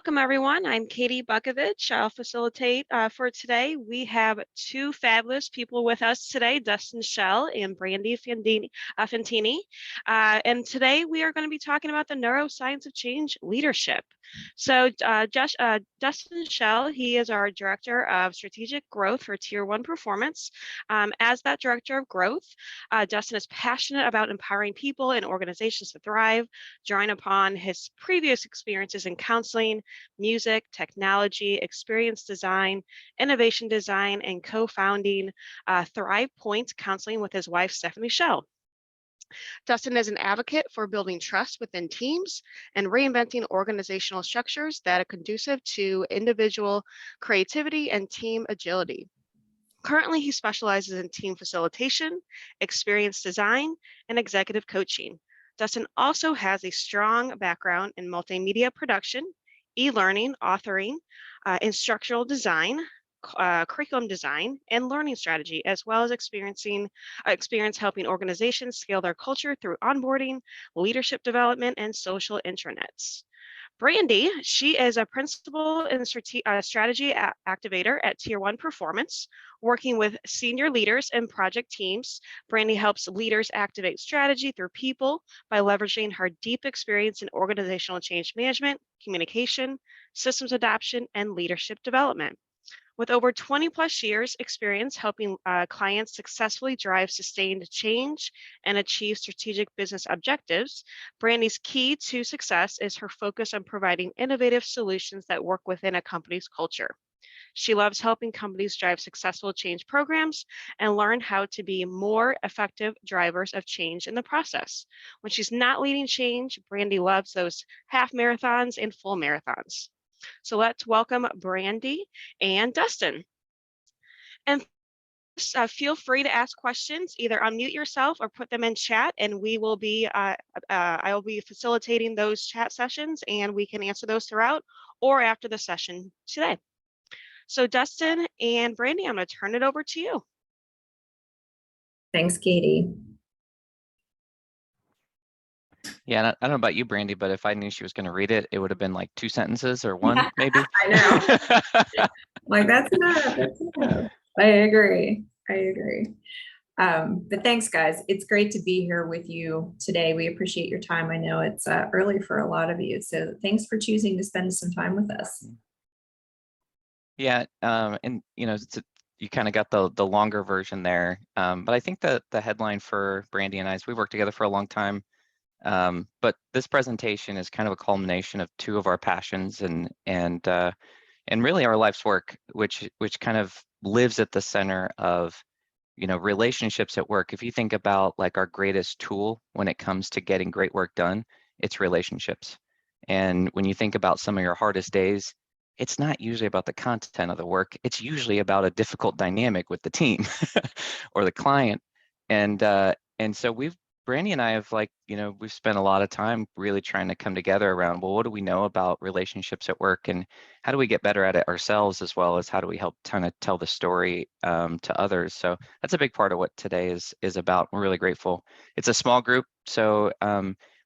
Welcome, everyone. I'm Katie Bukovich. I'll facilitate for today. We have two fabulous people with us today, Dustin Schell and Brandy Fantini. And today we are going to be talking about the neuroscience of change leadership. So Dustin Schell, he is our Director of Strategic Growth for Tier 1 Performance. As that Director of Growth, Dustin is passionate about empowering people and organizations to thrive, drawing upon his previous experiences in counseling, music, technology, experience design, innovation design, and co-founding Thrive Point Counseling with his wife, Stephanie Schell. Dustin is an advocate for building trust within teams and reinventing organizational structures that are conducive to individual creativity and team agility. Currently, he specializes in team facilitation, experience design, and executive coaching. Dustin also has a strong background in multimedia production, e-learning, authoring, instructional design, curriculum design, and learning strategy, as well as experience helping organizations scale their culture through onboarding, leadership development, and social intranets. Brandy, she is a principal and strategy activator at Tier 1 Performance, working with senior leaders and project teams. Brandy helps leaders activate strategy through people by leveraging her deep experience in organizational change management, communication, systems adoption, and leadership development. With over 20 plus years experience helping clients successfully drive sustained change and achieve strategic business objectives, Brandy's key to success is her focus on providing innovative solutions that work within a company's culture. She loves helping companies drive successful change programs and learn how to be more effective drivers of change in the process. When she's not leading change, Brandy loves those half marathons and full marathons. So let's welcome Brandy and Dustin. And feel free to ask questions, either unmute yourself or put them in chat, and we will be, I will be facilitating those chat sessions, and we can answer those throughout or after the session today. So Dustin and Brandy, I'm going to turn it over to you. Thanks, Katie. Yeah, I don't know about you, Brandy, but if I knew she was going to read it, it would have been like 2 sentences or one, maybe. I know. Like, that's enough. That's enough. I agree. But thanks, guys. It's great to be here with you today. We appreciate your time. I know it's early for a lot of you, so thanks for choosing to spend some time with us. Yeah, and you know, you kind of got the longer version there, but I think that the headline for Brandy and I is we've worked together for a long time. But this presentation is kind of a culmination of two of our passions and really our life's work, which kind of lives at the center of, you know, relationships at work. If you think about like our greatest tool when it comes to getting great work done, it's relationships. And when you think about some of your hardest days, it's not usually about the content of the work. It's usually about a difficult dynamic with the team or the client. And so Brandy and I have, like, you know, we've spent a lot of time really trying to come together around, well, what do we know about relationships at work, and how do we get better at it ourselves, as well as how do we help kind of tell the story to others. So that's a big part of what today is about. We're really grateful. It's a small group, so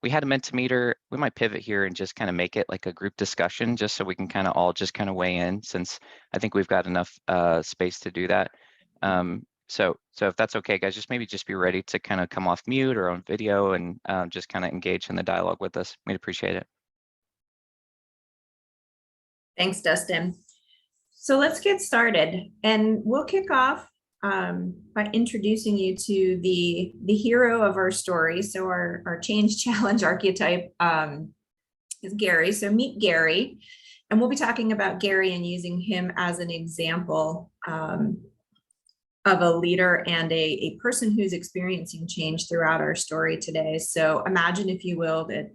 we had a Mentimeter. We might pivot here and just kind of make it like a group discussion, just so we can kind of all just kind of weigh in, since I think we've got enough space to do that. So if that's okay, guys, just be ready to kind of come off mute or on video and just kind of engage in the dialogue with us. We'd appreciate it. Thanks, Dustin. So let's get started, and we'll kick off by introducing you to the hero of our story. So our change challenge archetype is Gary. So meet Gary, and we'll be talking about Gary and using him as an example of a leader and a person who's experiencing change throughout our story today. So imagine, if you will, that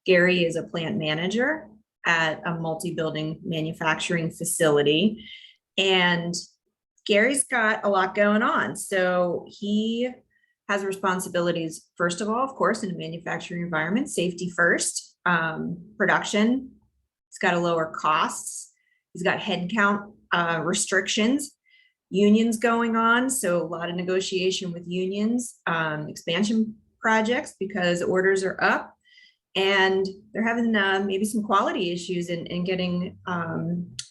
Gary is a plant manager at a multi-building manufacturing facility, and Gary's got a lot going on. So he has responsibilities, first of all, of course, in a manufacturing environment, safety first, production. He's got to lower costs. He's got headcount restrictions, unions going on, so a lot of negotiation with unions, expansion projects because orders are up, and they're having maybe some quality issues in getting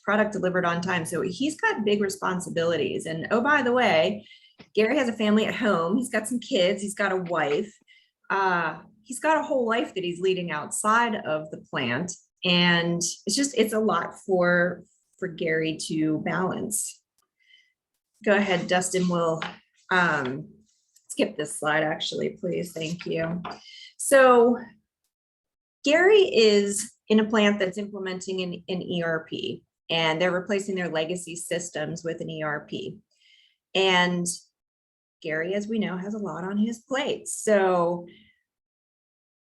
product delivered on time. So he's got big responsibilities. And oh, by the way, Gary has a family at home. He's got some kids. He's got a wife. He's got a whole life that he's leading outside of the plant. And it's a lot for Gary to balance. Go ahead, Dustin. We'll skip this slide, actually, please. Thank you. So Gary is in a plant that's implementing an ERP, and they're replacing their legacy systems with an ERP. And Gary, as we know, has a lot on his plate. So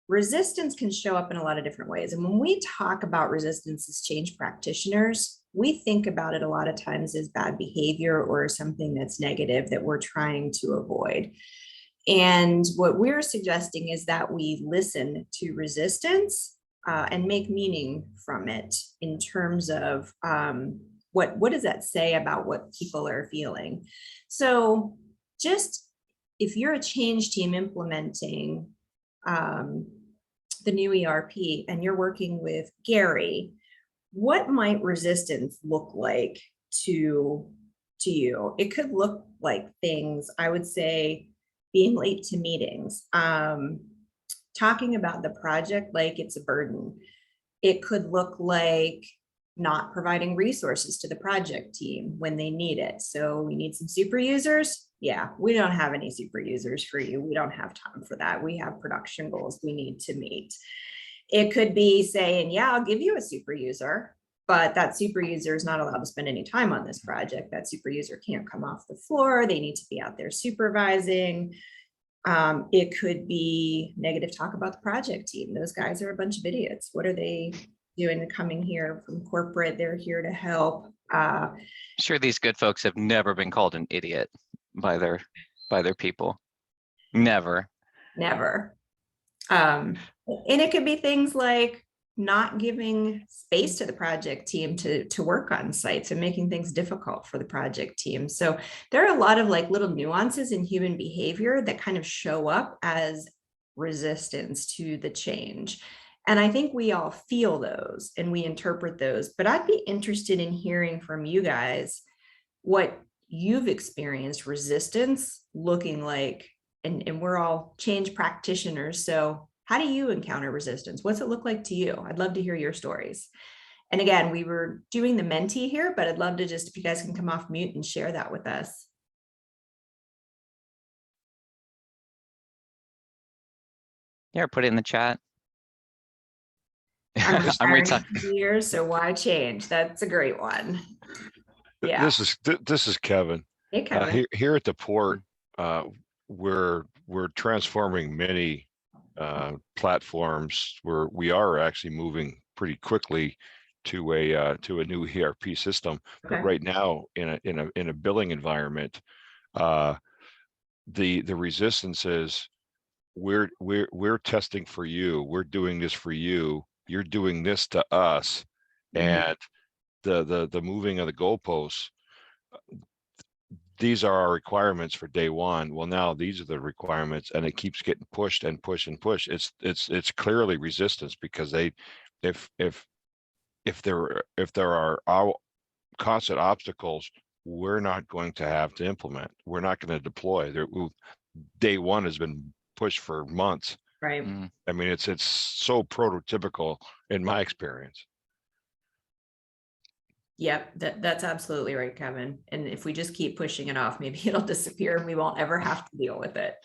resistance can show up in a lot of different ways. And when we talk about resistance as change practitioners, we think about it a lot of times as bad behavior or something that's negative that we're trying to avoid. And what we're suggesting is that we listen to resistance and make meaning from it in terms of what does that say about what people are feeling. So just if you're a change team implementing the new ERP and you're working with Gary, what might resistance look like to you? It could look like things, I would say, being late to meetings, talking about the project like it's a burden. It could look like not providing resources to the project team when they need it. So we need some super users. Yeah, we don't have any super users for you. We don't have time for that. We have production goals we need to meet. It could be saying, yeah, I'll give you a super user, but that super user is not allowed to spend any time on this project. That super user can't come off the floor. They need to be out there supervising. It could be negative talk about the project team. Those guys are a bunch of idiots. What are they doing coming here from corporate? They're here to help. Sure, these good folks have never been called an idiot by their people. Never. And it could be things like not giving space to the project team to work on sites and making things difficult for the project team. So there are a lot of like little nuances in human behavior that kind of show up as resistance to the change. And I think we all feel those and we interpret those, but I'd be interested in hearing from you guys what you've experienced resistance looking like, and we're all change practitioners. So how do you encounter resistance? What's it look like to you? I'd love to hear your stories. And again, we were doing the mentee here, but I'd love to just, if you guys can come off mute and share that with us. Yeah, put it in the chat. I'm I'm retiring years, so why change? That's a great one. Yeah. This is Kevin. Hey, Kevin. Here at the port, we're transforming many platforms where we are actually moving pretty quickly to a new ERP system. Okay. But right now, in a billing environment, the resistance is we're testing for you. We're doing this for you. You're doing this to us, and the moving of the goalposts. These are our requirements for day one. Well, now these are the requirements, and it keeps getting pushed and pushed and pushed. It's clearly resistance, because if there are constant obstacles, we're not going to have to implement. We're not going to deploy. Day one has been pushed for months. Right. I mean, it's so prototypical in my experience. Yep, that's absolutely right, Kevin. And if we just keep pushing it off, maybe it'll disappear and we won't ever have to deal with it.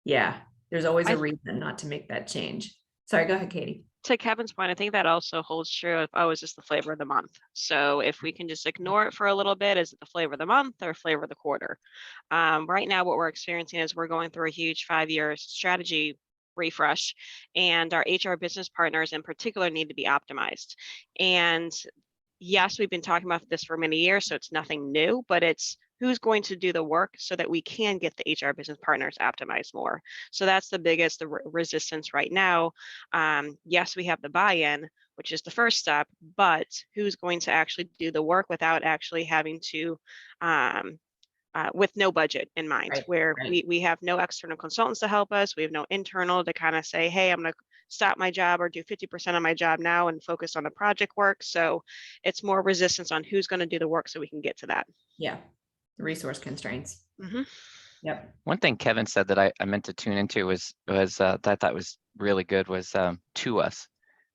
Yeah, there's always a reason not to make that change. Sorry, go ahead, Katie. To Kevin's point, I think that also holds true if, oh, it's just the flavor of the month. So if we can just ignore it for a little bit, is it the flavor of the month or flavor of the quarter? Right now, what we're experiencing is we're going through a huge 5-year strategy refresh, and our HR business partners in particular need to be optimized. And yes, we've been talking about this for many years, so it's nothing new, but it's who's going to do the work so that we can get the HR business partners optimized more. So that's the biggest resistance right now. Yes, we have the buy-in, which is the first step, but who's going to actually do the work without actually having to with no budget in mind, Right, where right. we have no external consultants to help us. We have no internal to kind of say, hey, I'm going to stop my job or do 50% of my job now and focus on the project work. So it's more resistance on who's going to do the work so we can get to that. Yeah. The resource constraints. Mm-hmm. Yep. One thing Kevin said that I meant to tune into was that I thought was really good was to us.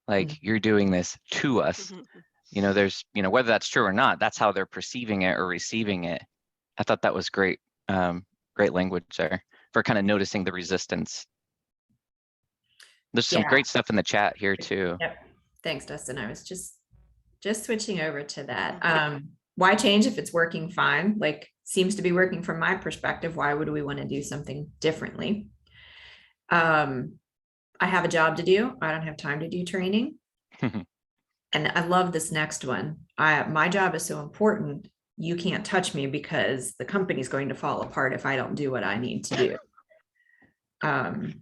Like, you're doing this to us. You know, there's, you know, whether that's true or not, that's how they're perceiving it or receiving it. I thought that was great. Great language there for kind of noticing the resistance. There's some Yeah. great stuff in the chat here too. Yep. Thanks, Dustin. I was just switching over to that. Why change if it's working fine? Like, seems to be working from my perspective. Why would we want to do something differently? I have a job to do. I don't have time to do training. And I love this next one. My job is so important. You can't touch me because the company's going to fall apart if I don't do what I need to do. And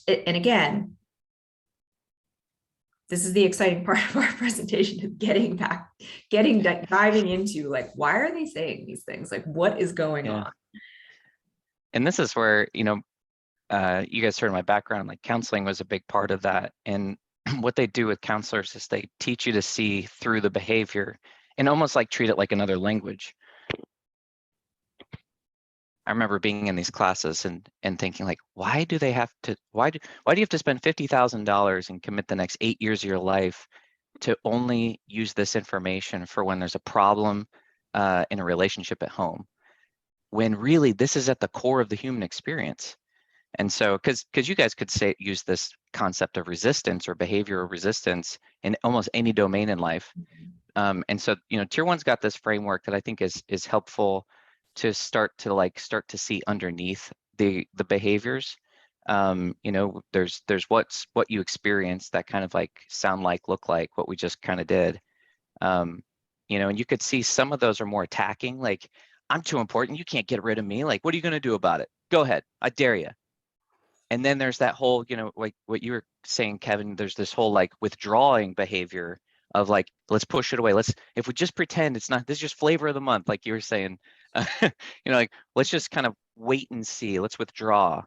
again, this is the exciting part of our presentation, of diving into, like, why are they saying these things? Like, what is going on? And this is where, you know, you guys heard my background, like counseling was a big part of that. And what they do with counselors is they teach you to see through the behavior and almost like treat it like another language. I remember being in these classes and thinking, like, why do you have to spend $50,000 and commit the next 8 years of your life to only use this information for when there's a problem in a relationship at home, when really this is at the core of the human experience? And so, because you guys could use this concept of resistance or behavioral resistance in almost any domain in life. And so, you know, Tier 1's got this framework that I think is helpful to start to see underneath the behaviors. You know, there's what you experience that kind of like sound like, look like what we just kind of did. You know, and you could see some of those are more attacking, like, I'm too important, you can't get rid of me. Like, what are you going to do about it? Go ahead, I dare you. And then there's that whole, you know, like what you were saying, Kevin, there's this whole like withdrawing behavior of like, let's push it away. If we just pretend it's not, this is just flavor of the month, like you were saying, you know, like, let's just kind of wait and see, let's withdraw.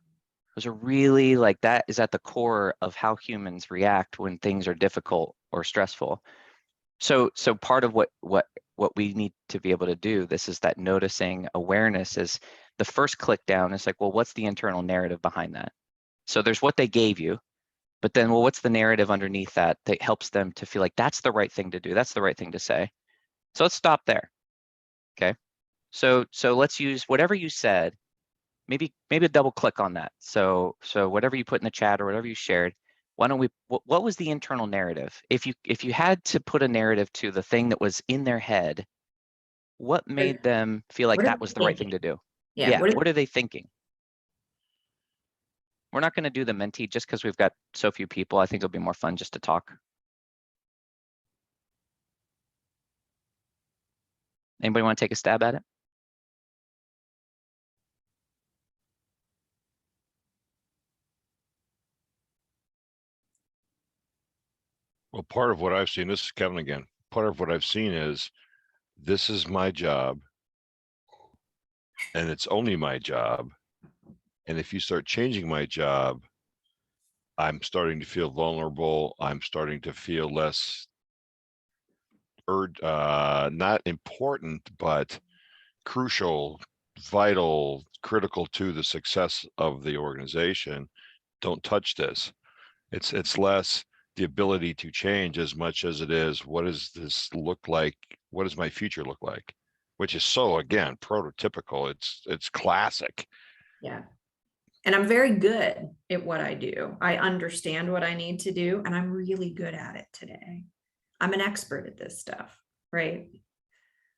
Those are really, like, that is at the core of how humans react when things are difficult or stressful. So part of what we need to be able to do, this is that noticing awareness is the first click down. It's like, well, what's the internal narrative behind that? So there's what they gave you, but then, well, what's the narrative underneath that helps them to feel like that's the right thing to do, that's the right thing to say? So let's stop there. Okay. So let's use whatever you said, maybe double click on that. So whatever you put in the chat or whatever you shared, why don't we, what was the internal narrative? If you had to put a narrative to the thing that was in their head, what made them feel like that was the right thing to do? Yeah. What are they thinking? We're not going to do the Menti just because we've got so few people. I think it'll be more fun just to talk. Anybody want to take a stab at it? Well, part of what I've seen, this is Kevin again, part of what I've seen is, this is my job and it's only my job. And if you start changing my job, I'm starting to feel vulnerable. I'm starting to feel less not important, but crucial, vital, critical to the success of the organization. Don't touch this. It's less the ability to change as much as it is, what does this look like? What does my future look like? Which is so, again, prototypical. It's classic. Yeah. And I'm very good at what I do. I understand what I need to do, and I'm really good at it today. I'm an expert at this stuff, right?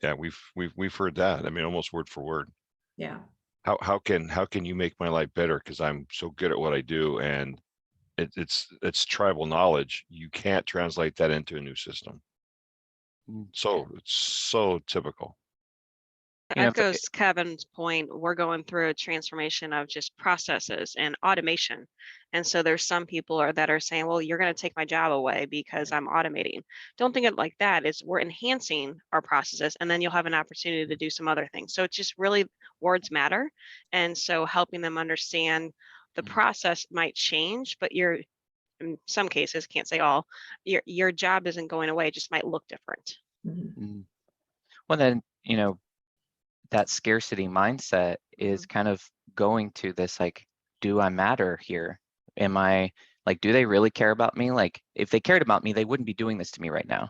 Yeah, we've heard that. I mean, almost word for word. Yeah. How can you make my life better because I'm so good at what I do? And it's tribal knowledge. You can't translate that into a new system. So it's so typical. You know, Echoes Kevin's point. We're going through a transformation of just processes and automation. And so there's some people that are saying, well, you're going to take my job away because I'm automating. Don't think of it like that. It's we're enhancing our processes, and then you'll have an opportunity to do some other things. So it's just really words matter. And so helping them understand the process might change, but you're, in some cases, can't say all, your job isn't going away, it just might look different. Mhm. well, then, you know, that scarcity mindset is kind of going to this, like, do I matter here? Am I, like, do they really care about me? Like, if they cared about me, they wouldn't be doing this to me right now.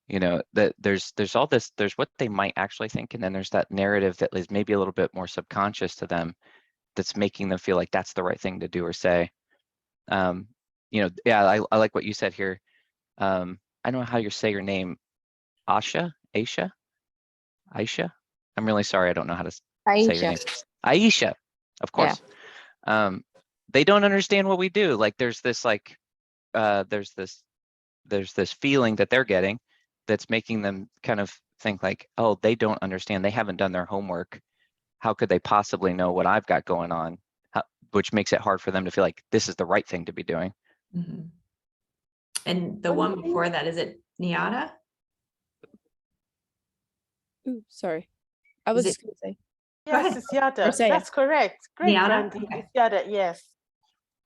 You know, that there's all this, there's what they might actually think, and then there's that narrative that is maybe a little bit more subconscious to them that's making them feel like that's the right thing to do or say. You know, yeah, I like what you said here. I don't know how you say your name. Aisha? I'm really sorry, I don't know how to say your name. Aisha, of course. They don't understand what we do. Like, there's this like there's this feeling that they're getting that's making them kind of think like, oh, they don't understand, they haven't done their homework, how could they possibly know what I've got going on? Which makes it hard for them to feel like this is the right thing to be doing. Mhm. And the one before that, is it Niata? Ooh, sorry. I was Is just going to say. Go ahead. Yes, it's Yada. Marcella. That's correct. Great, Niata? Brandy. Okay. It's Yada, yes.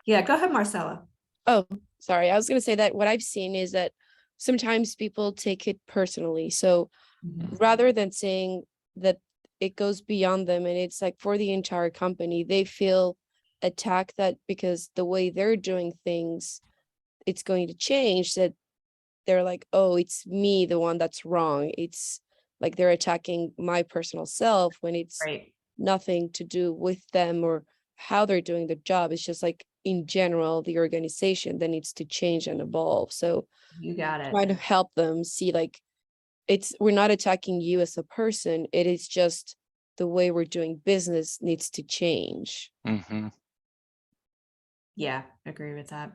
Yeah, go ahead, Marcella. Oh, sorry. I was going to say that what I've seen is that sometimes people take it personally. So Mhm. rather than saying that it goes beyond them and it's like for the entire company, they feel attacked that because the way they're doing things, it's going to change, that they're like, oh, it's me, the one that's wrong. It's like they're attacking my personal self when it's Right. nothing to do with them or how they're doing the job. It's just like in general, the organization that needs to change and evolve. So You got it. trying to help them see like we're not attacking you as a person. It is just the way we're doing business needs to change. Mm-hmm. Yeah, agree with that.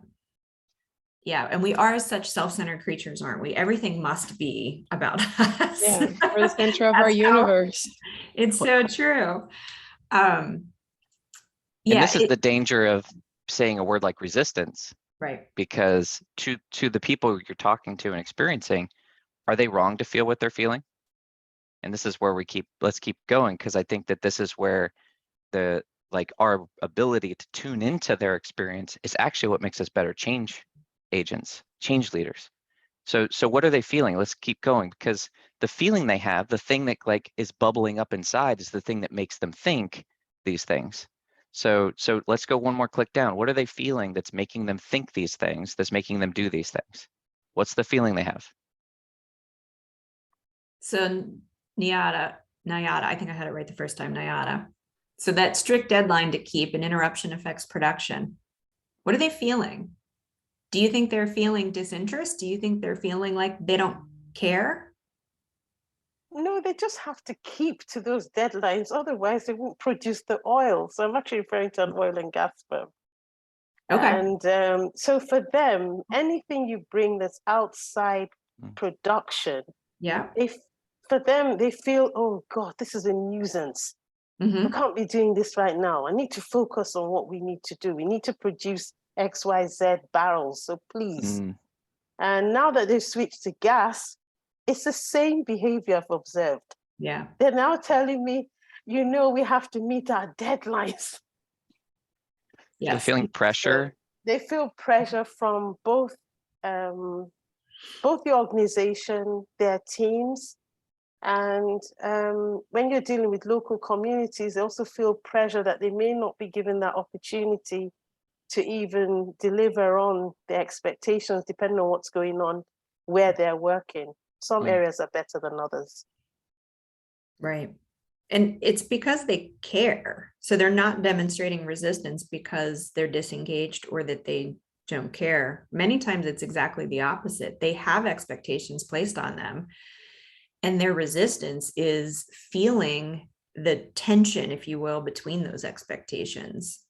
Yeah, and we are such self-centered creatures, aren't we? Everything must be about us. Yeah, we're the center of our That's how- universe. It's so true. And Yeah, this is the danger of saying a word like resistance, right. because to the people you're talking to and experiencing, are they wrong to feel what they're feeling? And this is where let's keep going, because I think that this is where our ability to tune into their experience is actually what makes us better change agents, change leaders. So what are they feeling? Let's keep going, because the feeling they have, the thing that like is bubbling up inside, is the thing that makes them think these things. So let's go one more click down. What are they feeling that's making them think these things, that's making them do these things? What's the feeling they have? So Nayada, I think I had it right the first time, Nayada. So that strict deadline to keep, an interruption affects production. What are they feeling? Do you think they're feeling disinterest? Do you think they're feeling like they don't care? No, they just have to keep to those deadlines. Otherwise, they won't produce the oil. So I'm actually referring to an oil and gas firm. Okay. And so for them, anything you bring that's outside production, Yeah. for them, they feel, oh God, this is a nuisance. Mhm. We can't be doing this right now. I need to focus on what we need to do. We need to produce XYZ barrels. So please. Mm. And now that they've switched to gas, it's the same behavior I've observed. Yeah. They're now telling me, we have to meet our deadlines. They're Yes. feeling pressure. They feel pressure from both the organization, their teams, and when you're dealing with local communities, they also feel pressure that they may not be given that opportunity to even deliver on their expectations, depending on what's going on, where they're working. Some areas are better than others. Right. And it's because they care. So they're not demonstrating resistance because they're disengaged or that they don't care. Many times it's exactly the opposite. They have expectations placed on them, and their resistance is feeling the tension, if you will, between those expectations.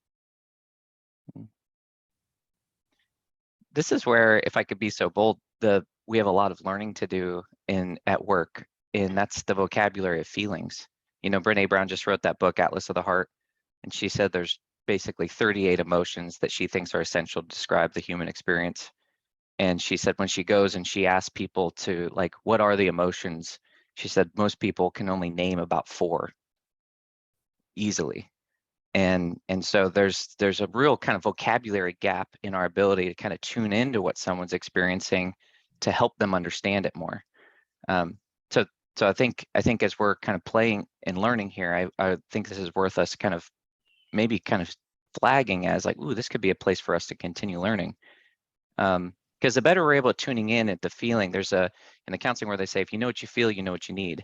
This is where, if I could be so bold, we have a lot of learning to do at work, and that's the vocabulary of feelings. You know, Brene Brown just wrote that book, Atlas of the Heart, and she said there's basically 38 emotions that she thinks are essential to describe the human experience. And she said when she goes and she asks people to, like, what are the emotions? She said most people can only name about 4 easily. And so there's a real kind of vocabulary gap in our ability to kind of tune into what someone's experiencing to help them understand it more. So I think as we're kind of playing and learning here, I think this is worth us kind of maybe kind of flagging as like, ooh, this could be a place for us to continue learning. Because the better we're able to tuning in at the feeling, there's in the counseling where they say, if you know what you feel, you know what you need.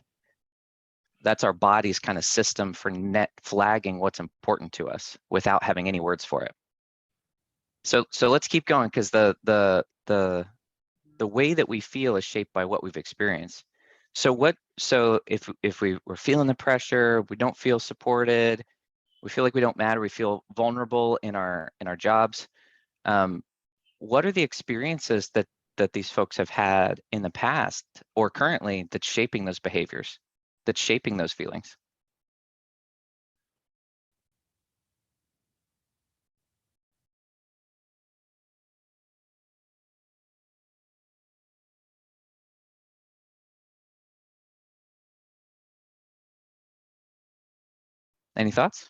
That's our body's kind of system for net flagging what's important to us without having any words for it. So let's keep going, because the way that we feel is shaped by what we've experienced. So if we were feeling the pressure, we don't feel supported, we feel like we don't matter, we feel vulnerable in our jobs. What are the experiences that these folks have had in the past or currently that's shaping those behaviors, that's shaping those feelings? Any thoughts?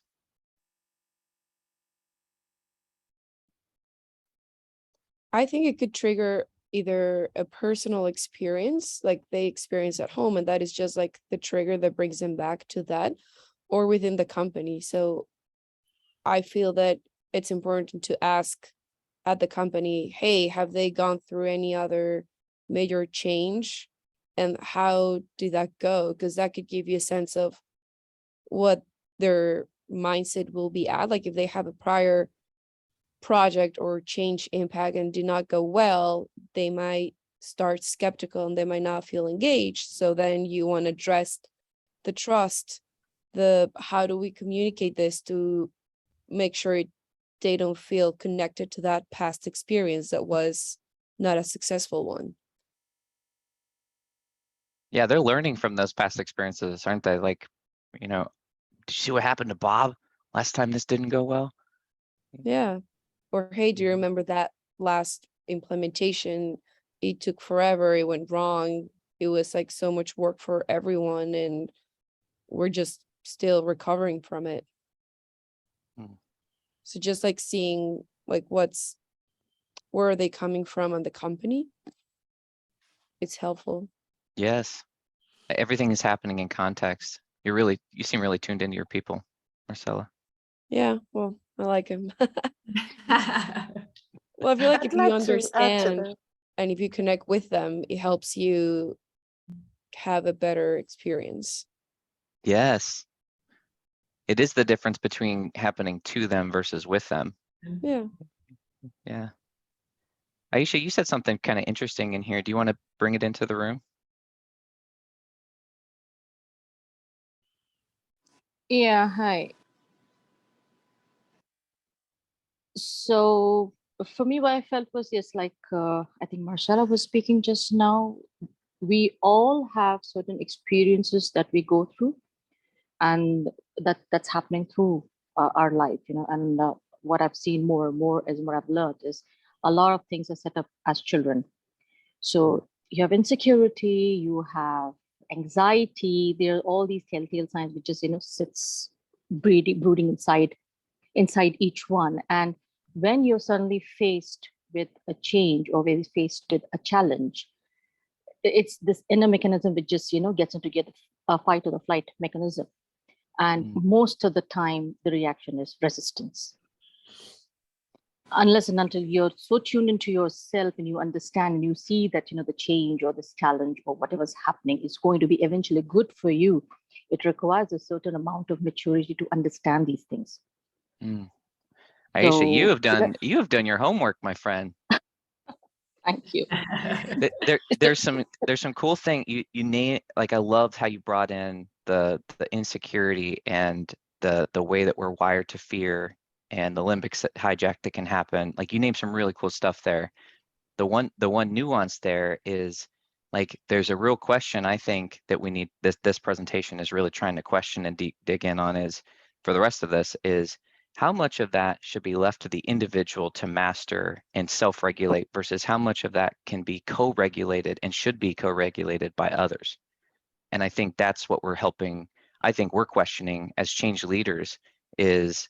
I think it could trigger either a personal experience, like they experience at home, and that is just like the trigger that brings them back to that, or within the company. So I feel that it's important to ask at the company, hey, have they gone through any other major change? And how did that go? Because that could give you a sense of what their mindset will be at. Like if they have a prior project or change impact and did not go well, they might start skeptical and they might not feel engaged. So then you want to address the trust, how do we communicate this to make sure they don't feel connected to that past experience that was not a successful one. Yeah, they're learning from those past experiences, aren't they? Like, you know, did you see what happened to Bob last time this didn't go well? Yeah. Or, hey, do you remember that last implementation? It took forever. It went wrong. It was like so much work for everyone, and we're just still recovering from it. So just like seeing like where are they coming from on the company? It's helpful. Yes. Everything is happening in context. You seem really tuned into your people, Marcella. Yeah, well, I like him. Well, I feel like I'd if you like to add to understand that. and if you connect with them, it helps you have a better experience. Yes. It is the difference between happening to them versus with them. Yeah. Yeah. Aisha, you said something kind of interesting in here. Do you want to bring it into the room? Yeah, hi. So for me, what I felt was yes, like I think Marcella was speaking just now. We all have certain experiences that we go through, and that's happening through our life, you know. And what I've seen more and more as what I've learned is a lot of things are set up as children. So you have insecurity, you have anxiety. There are all these telltale signs which just sits brooding inside each one. And when you're suddenly faced with a change or when faced with a challenge, it's this inner mechanism which just gets into a fight or the flight mechanism. And most of the time the reaction is resistance, unless and until you're so tuned into yourself and you understand and you see that the change or this challenge or whatever's happening is going to be eventually good for you. It requires a certain amount of maturity to understand these things. Aisha, you So have done your homework, my friend. thank you. There's some cool thing you name, like I loved how you brought in the insecurity and the way that we're wired to fear and the limbic hijack that can happen. Like you named some really cool stuff there. The one nuance there is Like there's a real question I think that we need, this presentation is really trying to question and dig in on, is for the rest of this, is how much of that should be left to the individual to master and self-regulate versus how much of that can be co-regulated and should be co-regulated by others. And I think that's what we're questioning as change leaders, is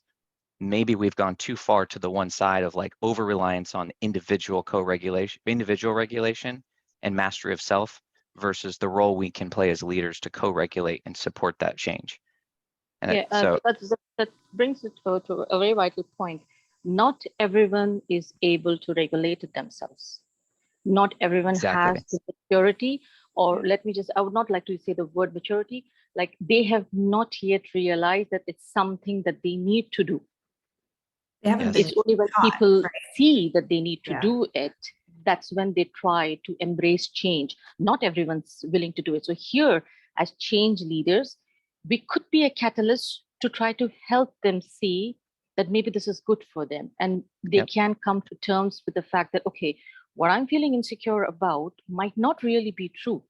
maybe we've gone too far to the one side of like over-reliance on individual regulation and mastery of self versus the role we can play as leaders to co-regulate and support that change. And Yeah, that brings it to a very vital point. Not everyone is able to regulate it themselves. Not everyone Exactly. has the maturity, or I would not like to say the word maturity, like they have not yet realized that it's something that they need to do. They haven't Yes. been It's only when taught, people right? see that they need to Yeah. do it, that's when they try to embrace change. Not everyone's willing to do it. So here, as change leaders, we could be a catalyst to try to help them see that maybe this is good for them. And they Yep. can come to terms with the fact that, okay, what I'm feeling insecure about might not really be true.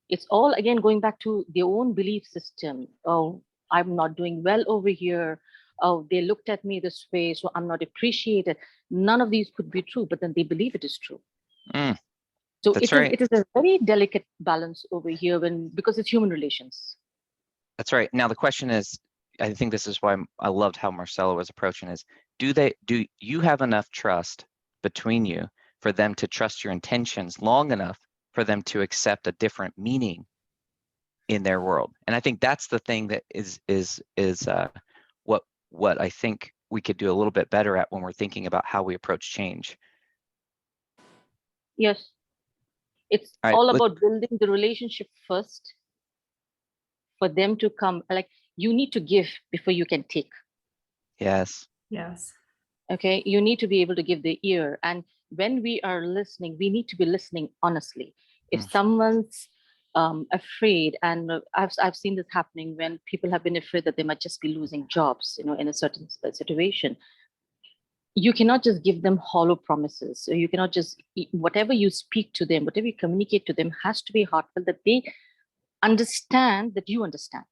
It's all, again, going back to their own belief system. Oh, I'm not doing well over here. Oh, they looked at me this way, so I'm not appreciated. None of these could be true, but then they believe it is true. So That's right. it is a very delicate balance over here because it's human relations. That's right. Now the question is, I think this is why I loved how Marcella was approaching, is do you have enough trust between you for them to trust your intentions long enough for them to accept a different meaning in their world? And I think that's the thing that is what I think we could do a little bit better at when we're thinking about how we approach change. Yes. It's All right, all about building the relationship first for them to come. Like, you need to give before you can take. Yes. Yes. Okay, you need to be able to give the ear. And when we are listening, we need to be listening honestly. If someone's afraid, and I've seen this happening when people have been afraid that they might just be losing jobs, in a certain situation, you cannot just give them hollow promises. So you cannot just, whatever you speak to them, whatever you communicate to them has to be heartfelt, that they understand that you understand.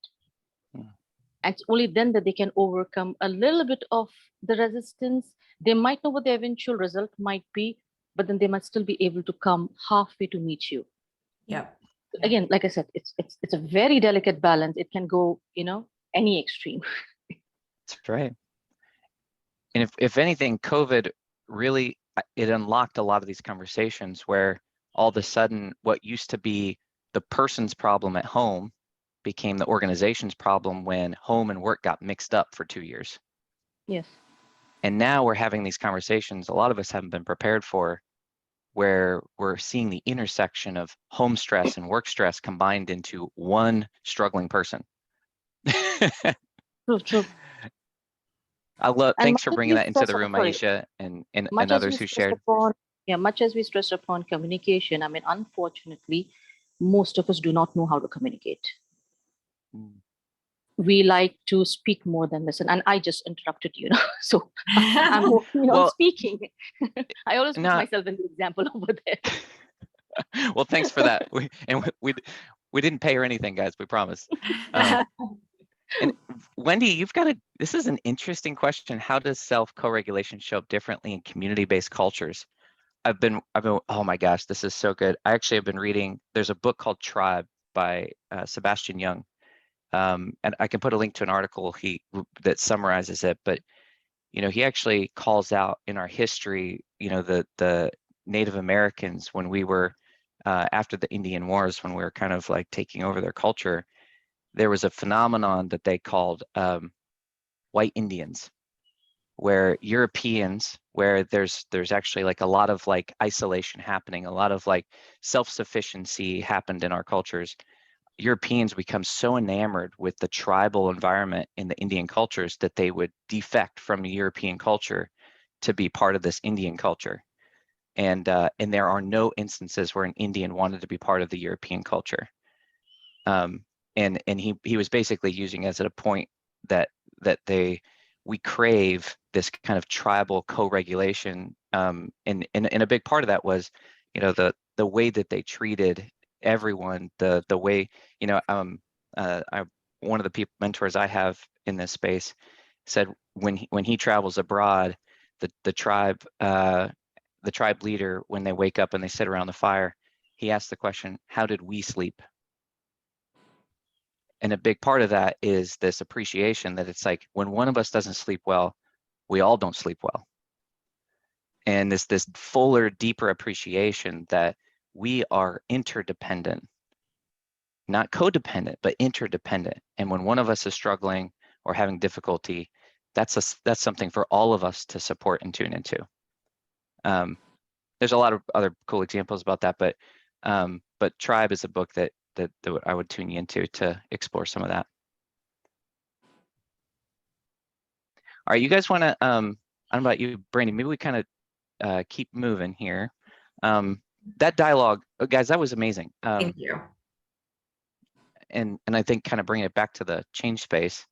And it's only then that they can overcome a little bit of the resistance. They might know what the eventual result might be, but then they might still be able to come halfway to meet you. Yep. Again, like I said, it's a very delicate balance. It can go, any extreme. That's right. And if anything, COVID really, it unlocked a lot of these conversations where all of a sudden what used to be the person's problem at home became the organization's problem when home and work got mixed up for 2 years. Yes. And now we're having these conversations a lot of us haven't been prepared for, where we're seeing the intersection of home stress and work stress combined into one struggling person. True. Thanks for bringing that into the room, Aisha, and others who shared. Much as we stress upon communication, I mean, unfortunately, most of us do not know how to communicate. We like to speak more than listen. And I just interrupted you, so I'm working on speaking. I always put myself in the example over there. Well, thanks for that. We didn't pay her anything, guys, we promise. And Wendy, this is an interesting question. How does self-co-regulation show up differently in community-based cultures? I've been, oh my gosh, this is so good. I actually have been reading, there's a book called Tribe by Sebastian Jung. And I can put a link to an article that summarizes it, but he actually calls out in our history, the Native Americans when we were after the Indian Wars, when we were kind of like taking over their culture. There was a phenomenon that they called white Indians, where Europeans, where there's actually like a lot of like isolation happening, a lot of like self-sufficiency happened in our cultures. Europeans become so enamored with the tribal environment in the Indian cultures that they would defect from the European culture to be part of this Indian culture. And there are no instances where an Indian wanted to be part of the European culture. And he was basically using as a point that we crave this kind of tribal co-regulation. And a big part of that was, the way that they treated everyone the way, you know, one of the mentors I have in this space said when he travels abroad, the tribe leader, when they wake up and they sit around the fire, he asks the question, how did we sleep? And a big part of that is this appreciation that it's like when one of us doesn't sleep well, we all don't sleep well. And this fuller, deeper appreciation that we are interdependent, not codependent, but interdependent. And when one of us is struggling or having difficulty, that's something for all of us to support and tune into. There's a lot of other cool examples about that, but Tribe is a book that I would tune you into to explore some of that. All right, you guys want to, I don't know about you, Brandy, maybe we kind of keep moving here. That dialogue, guys, that was amazing. Thank you. And I think kind of bringing it back to the change space.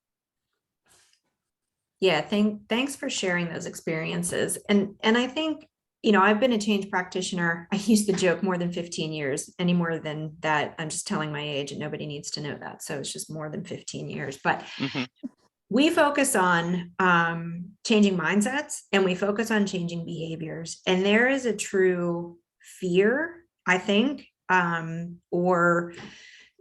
Yeah, thanks for sharing those experiences. And I think, you know, I've been a change practitioner. I use the joke more than 15 years. Any more than that, I'm just telling my age and nobody needs to know that. So it's just more than 15 years. But we focus on changing mindsets and we focus on changing behaviors. And there is a true fear, I think, or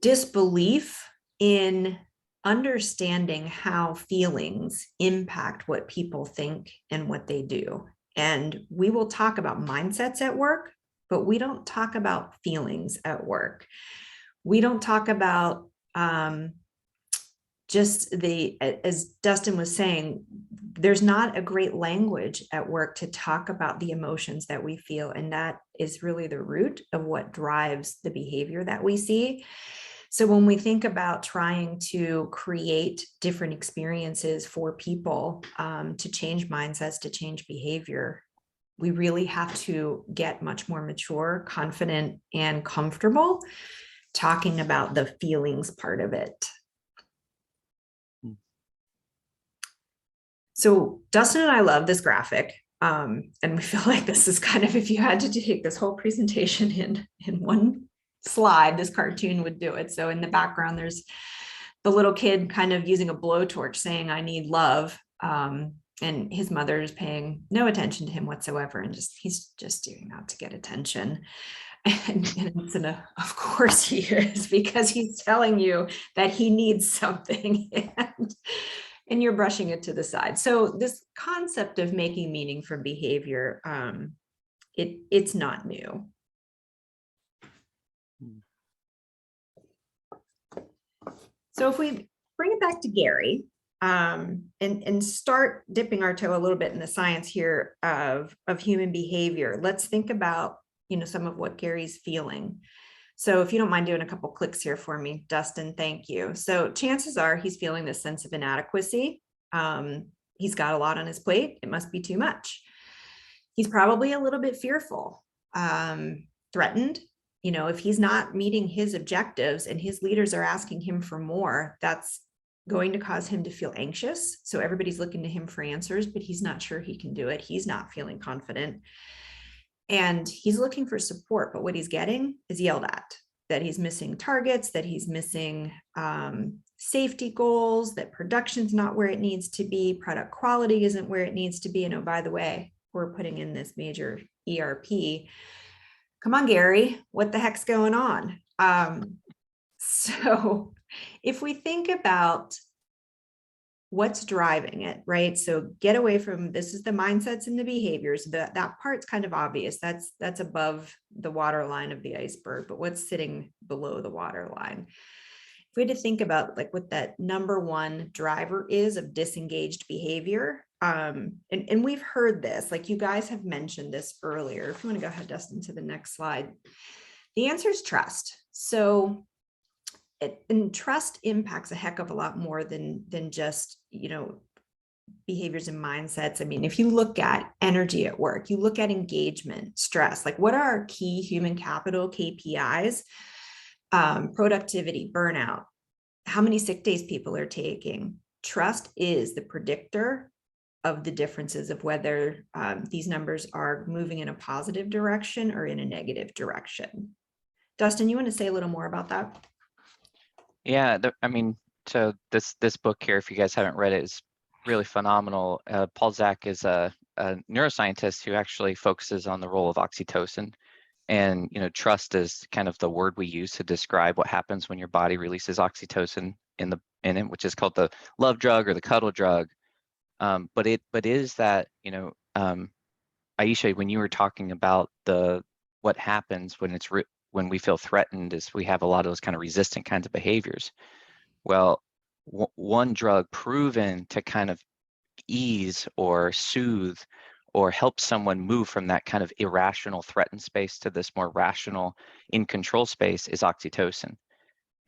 disbelief in understanding how feelings impact what people think and what they do. And we will talk about mindsets at work, but we don't talk about feelings at work. We don't talk about just as Dustin was saying, there's not a great language at work to talk about the emotions that we feel. And that is really the root of what drives the behavior that we see. So when we think about trying to create different experiences for people to change mindsets, to change behavior, we really have to get much more mature, confident, and comfortable talking about the feelings part of it. So Dustin and I love this graphic. And we feel like this is kind of, if you had to take this whole presentation in one slide, this cartoon would do it. So in the background, there's the little kid kind of using a blowtorch saying, I need love. And his mother is paying no attention to him whatsoever. And he's just doing that to get attention. And it's of course he is, because he's telling you that he needs something. And you're brushing it to the side. So this concept of making meaning from behavior, it's not new. So if we bring it back to Gary and start dipping our toe a little bit in the science here of human behavior, let's think about, you know, some of what Gary's feeling. So if you don't mind doing a couple clicks here for me, Dustin, thank you. So chances are he's feeling this sense of inadequacy. He's got a lot on his plate. It must be too much. He's probably a little bit fearful, threatened. You know, if he's not meeting his objectives and his leaders are asking him for more, that's going to cause him to feel anxious. So everybody's looking to him for answers, but he's not sure he can do it. He's not feeling confident. And he's looking for support, but what he's getting is yelled at, that he's missing targets, that he's missing safety goals, that production's not where it needs to be, product quality isn't where it needs to be. And oh, by the way, we're putting in this major ERP. Come on, Gary, what the heck's going on? So if we think about what's driving it, right? So get away from, this is the mindsets and the behaviors. That part's kind of obvious. That's above the waterline of the iceberg, but what's sitting below the waterline? If we had to think about like what that number one driver is of disengaged behavior, and we've heard this, like you guys have mentioned this earlier. If you want to go ahead, Dustin, to the next slide. The answer is trust. So and trust impacts a heck of a lot more than just, you know, behaviors and mindsets. I mean, if you look at energy at work, you look at engagement, stress, like what are our key human capital KPIs? Productivity, burnout, how many sick days people are taking. Trust is the predictor of the differences of whether these numbers are moving in a positive direction or in a negative direction. Dustin, you want to say a little more about that? Yeah, I mean, so this book here, if you guys haven't read it, is really phenomenal. Paul Zak is a neuroscientist who actually focuses on the role of oxytocin. And, you know, trust is kind of the word we use to describe what happens when your body releases oxytocin in it, which is called the love drug or the cuddle drug. But is that, you know, Aisha, when you were talking about what happens when when we feel threatened, is we have a lot of those kind of resistant kinds of behaviors. Well, one drug proven to kind of ease or soothe or help someone move from that kind of irrational threatened space to this more rational in control space is oxytocin.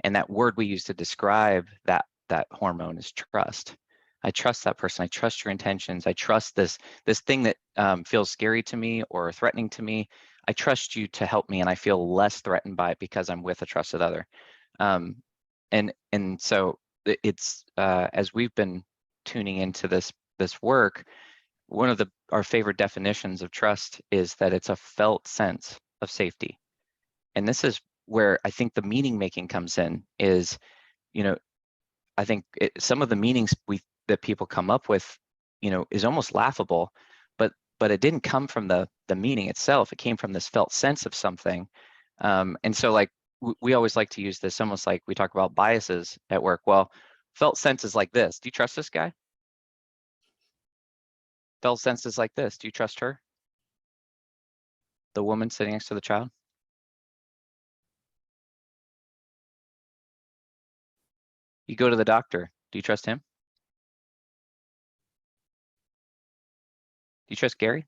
And that word we use to describe that hormone is trust. I trust that person. I trust your intentions. I trust this thing that feels scary to me or threatening to me. I trust you to help me, and I feel less threatened by it because I'm with a trusted other. And so it's as we've been tuning into this work, one of our favorite definitions of trust is that it's a felt sense of safety. And this is where I think the meaning making comes in. Is, you know, I think some of the meanings that people come up with, you know, is almost laughable, but it didn't come from the meaning itself. It came from this felt sense of something. And so, like, we always like to use this almost like we talk about biases at work. Well, felt sense is like this. Do you trust this guy? Felt sense is like this. Do you trust her? The woman sitting next to the child? You go to the doctor. Do you trust him? Do you trust Gary?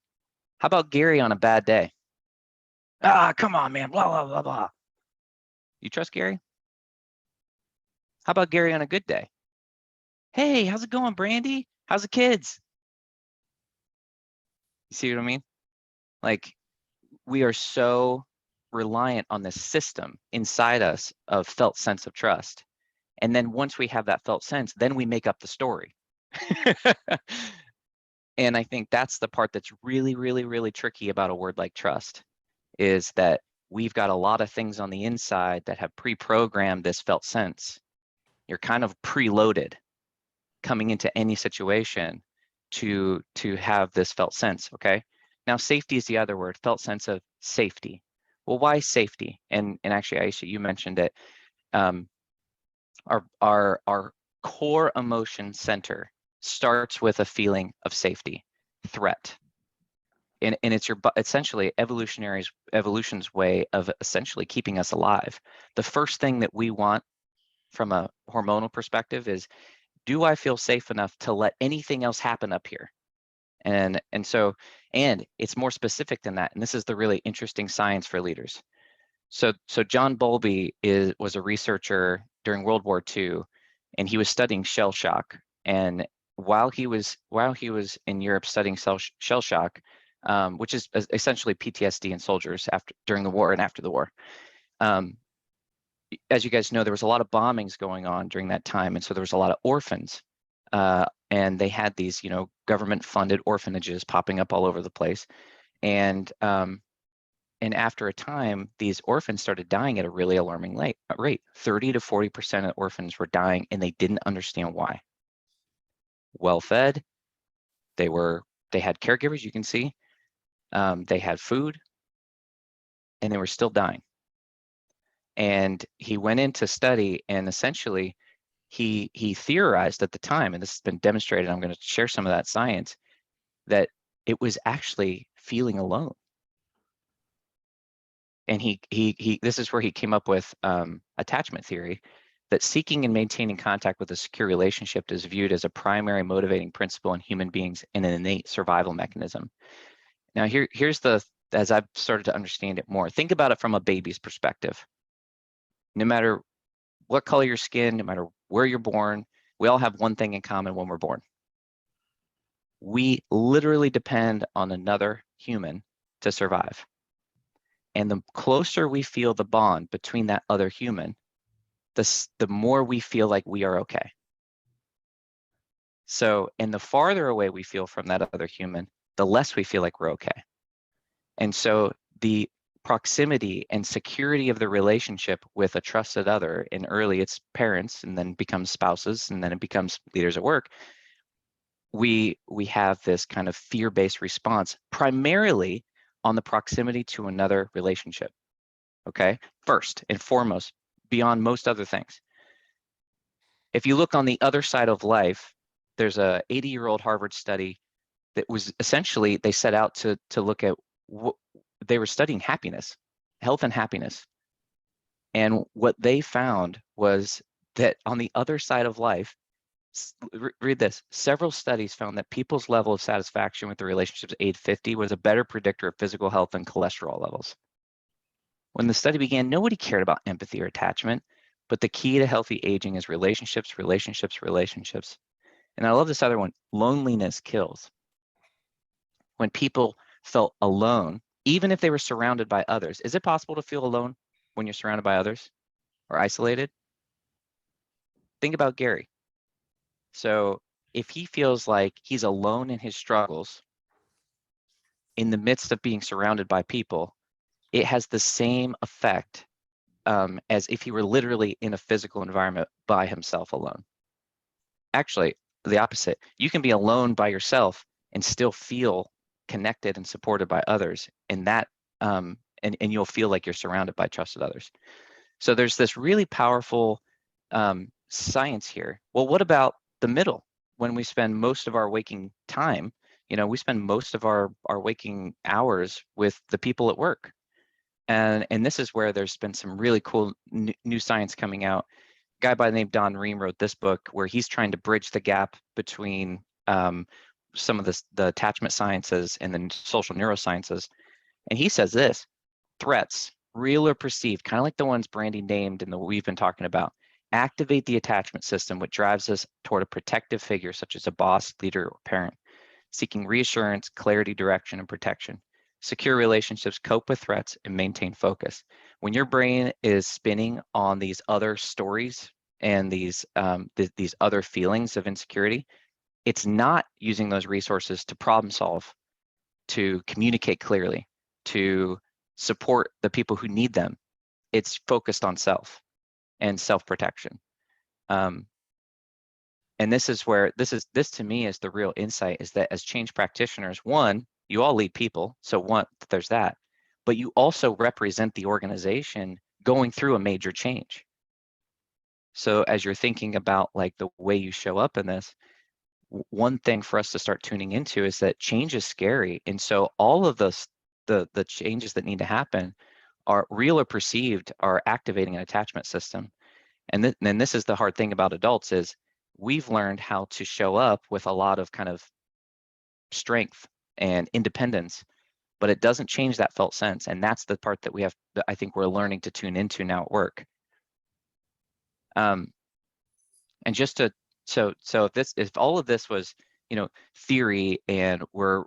How about Gary on a bad day? Ah, come on, man. Blah, blah, blah, blah. You trust Gary? How about Gary on a good day? Hey, how's it going, Brandy? How's the kids? You see what I mean? Like, we are so reliant on this system inside us of felt sense of trust. And then once we have that felt sense, then we make up the story. And I think that's the part that's really, really, really tricky about a word like trust, is that we've got a lot of things on the inside that have pre-programmed this felt sense. You're kind of preloaded coming into any situation to have this felt sense, okay? Now, safety is the other word, felt sense of safety. Well, why safety? And actually, Aisha, you mentioned it. Our core emotion center starts with a feeling of safety, threat. And it's essentially evolution's way of essentially keeping us alive. The first thing that we want from a hormonal perspective is, do I feel safe enough to let anything else happen up here? And it's more specific than that. And this is the really interesting science for leaders. So John Bowlby was a researcher during World War II, and he was studying shell shock. And while he was in Europe studying shell shock, which is essentially PTSD in soldiers during the war and after the war. As you guys know, there was a lot of bombings going on during that time, and so there was a lot of orphans, and they had these, you know, government-funded orphanages popping up all over the place, and after a time, these orphans started dying at a really alarming rate. 30 to 40% of orphans were dying, and they didn't understand why. Well-fed, they had caregivers, you can see, they had food, and they were still dying. And he went in to study, and essentially he theorized at the time, and this has been demonstrated, I'm going to share some of that science, that it was actually feeling alone. And this is where he came up with attachment theory, that seeking and maintaining contact with a secure relationship is viewed as a primary motivating principle in human beings and an innate survival mechanism. Now, here's as I've started to understand it more, think about it from a baby's perspective. No matter what color your skin, no matter where you're born, we all have one thing in common when we're born. We literally depend on another human to survive. And the closer we feel the bond between that other human, the more we feel like we are okay. So, and the farther away we feel from that other human, the less we feel like we're okay. And so proximity and security of the relationship with a trusted other, and early it's parents and then becomes spouses and then it becomes leaders at work, we have this kind of fear-based response primarily on the proximity to another relationship. Okay, first and foremost, beyond most other things. If you look on the other side of life, there's a 80-year-old Harvard study that was essentially, they set out to look at what they were studying: happiness, health and happiness. And what they found was that on the other side of life, read this, several studies found that people's level of satisfaction with their relationships at age 50 was a better predictor of physical health than cholesterol levels. When the study began, nobody cared about empathy or attachment, but the key to healthy aging is relationships, relationships, relationships. And I love this other one: loneliness kills. When people felt alone, even if they were surrounded by others. Is it possible to feel alone when you're surrounded by others or isolated? Think about Gary. So if he feels like he's alone in his struggles in the midst of being surrounded by people, it has the same effect as if he were literally in a physical environment by himself alone. Actually, the opposite. You can be alone by yourself and still feel connected and supported by others, and that and you'll feel like you're surrounded by trusted others. So there's this really powerful science here. Well, what about the middle? When we spend most of our waking time, we spend most of our waking hours with the people at work. And this is where there's been some really cool new science coming out. A guy by the name Don Ream wrote this book where he's trying to bridge the gap between some of the attachment sciences and the social neurosciences. And he says this: threats, real or perceived, kind of like the ones Brandy named and that we've been talking about, activate the attachment system, which drives us toward a protective figure such as a boss, leader, or parent, seeking reassurance, clarity, direction, and protection. Secure relationships cope with threats and maintain focus. When your brain is spinning on these other stories and these other feelings of insecurity, it's not using those resources to problem solve, to communicate clearly, to support the people who need them. It's focused on self and self-protection. And this is where this to me is the real insight, is that as change practitioners, one, you all lead people, so one, there's that, but you also represent the organization going through a major change. So as you're thinking about like the way you show up in this, one thing for us to start tuning into is that change is scary. And so all of the changes that need to happen, are real or perceived, are activating an attachment system. And then this is the hard thing about adults, is we've learned how to show up with a lot of kind of strength and independence, but it doesn't change that felt sense. And that's the part that I think we're learning to tune into now at work. And just to, so if all of this was, theory, and we're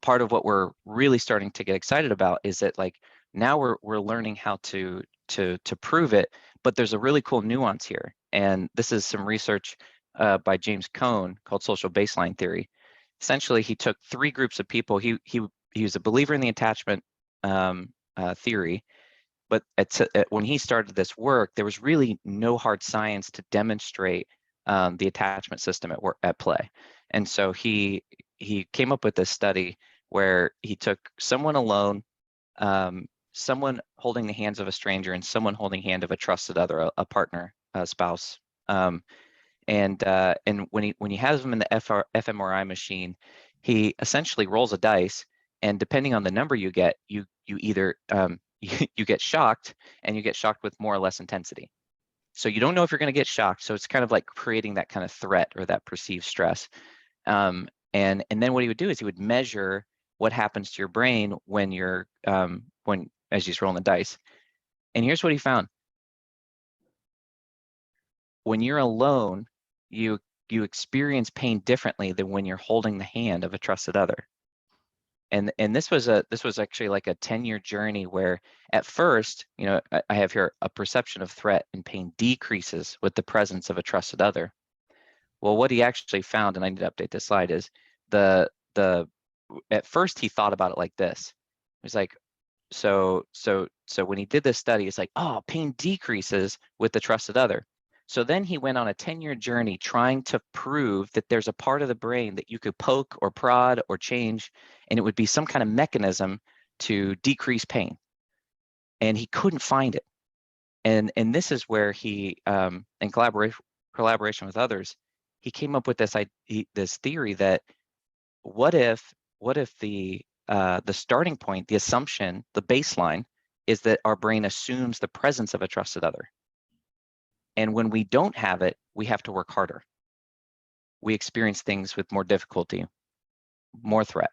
part of what we're really starting to get excited about is that like now we're learning how to prove it, but there's a really cool nuance here. And this is some research by James Coan called social baseline theory. Essentially, he took three groups of people. He was a believer in the attachment theory, but when he started this work, there was really no hard science to demonstrate the attachment system at play. And so he came up with this study where he took someone alone, someone holding the hands of a stranger, and someone holding the hand of a trusted other, a partner, a spouse. And when he has them in the fMRI machine, he essentially rolls a dice, and depending on the number you get, you either you get shocked, and you get shocked with more or less intensity. So you don't know if you're going to get shocked. So it's kind of like creating that kind of threat or that perceived stress. And then what he would do is he would measure what happens to your brain when as he's rolling the dice. And here's what he found: when you're alone, you experience pain differently than when you're holding the hand of a trusted other. And this was actually like a 10-year journey where at first, I have here a perception of threat and pain decreases with the presence of a trusted other. Well, what he actually found, and I need to update this slide, is at first he thought about it like this. It was like, So when he did this study, it's like, oh, pain decreases with the trusted other. So then he went on a 10-year journey trying to prove that there's a part of the brain that you could poke or prod or change, and it would be some kind of mechanism to decrease pain. And he couldn't find it. And this is where he, in collaboration with others, he came up with this theory that what if the starting point, the assumption, the baseline is that our brain assumes the presence of a trusted other. And when we don't have it, we have to work harder. We experience things with more difficulty, more threat.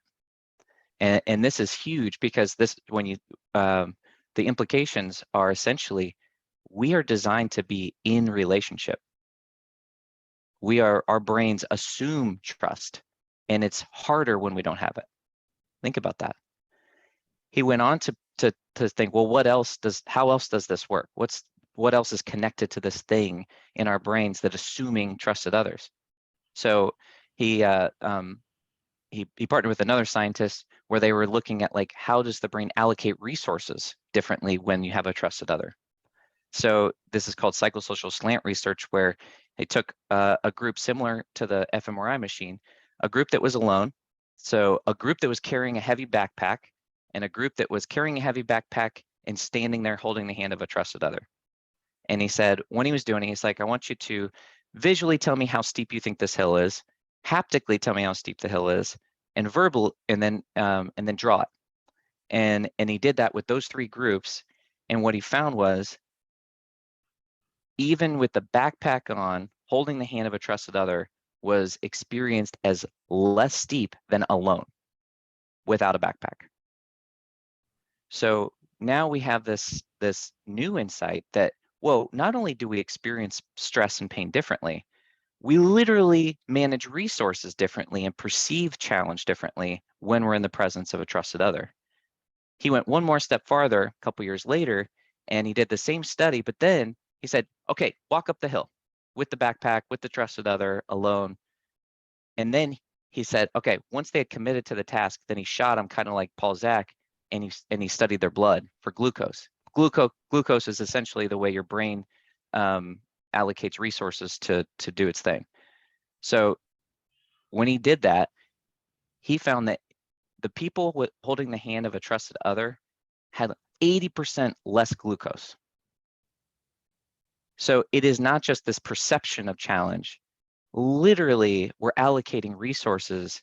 And this is huge because the implications are essentially, we are designed to be in relationship. Our brains assume trust, and it's harder when we don't have it. Think about that. He went on to think, well, how else does this work? What else is connected to this thing in our brains that assuming trusted others? So he partnered with another scientist where they were looking at, like, how does the brain allocate resources differently when you have a trusted other? So this is called psychosocial slant research, where they took a group similar to the fMRI machine, a group that was alone, so a group that was carrying a heavy backpack, and a group that was carrying a heavy backpack and standing there holding the hand of a trusted other. And he said, when he was doing it, he's like, I want you to visually tell me how steep you think this hill is, haptically tell me how steep the hill is, and and then draw it. And he did that with those three groups. And what he found was, even with the backpack on, holding the hand of a trusted other was experienced as less steep than alone without a backpack. So now we have this new insight that, whoa, not only do we experience stress and pain differently, we literally manage resources differently and perceive challenge differently when we're in the presence of a trusted other. He went one more step farther a couple years later, and he did the same study, but then he said, okay, walk up the hill with the backpack, with the trusted other, alone. And then he said, okay, once they had committed to the task, then he shot them kind of like Paul Zak, and he studied their blood for glucose. Glucose is essentially the way your brain allocates resources to do its thing. So when he did that, he found that the people holding the hand of a trusted other had 80% less glucose. So it is not just this perception of challenge. Literally, we're allocating resources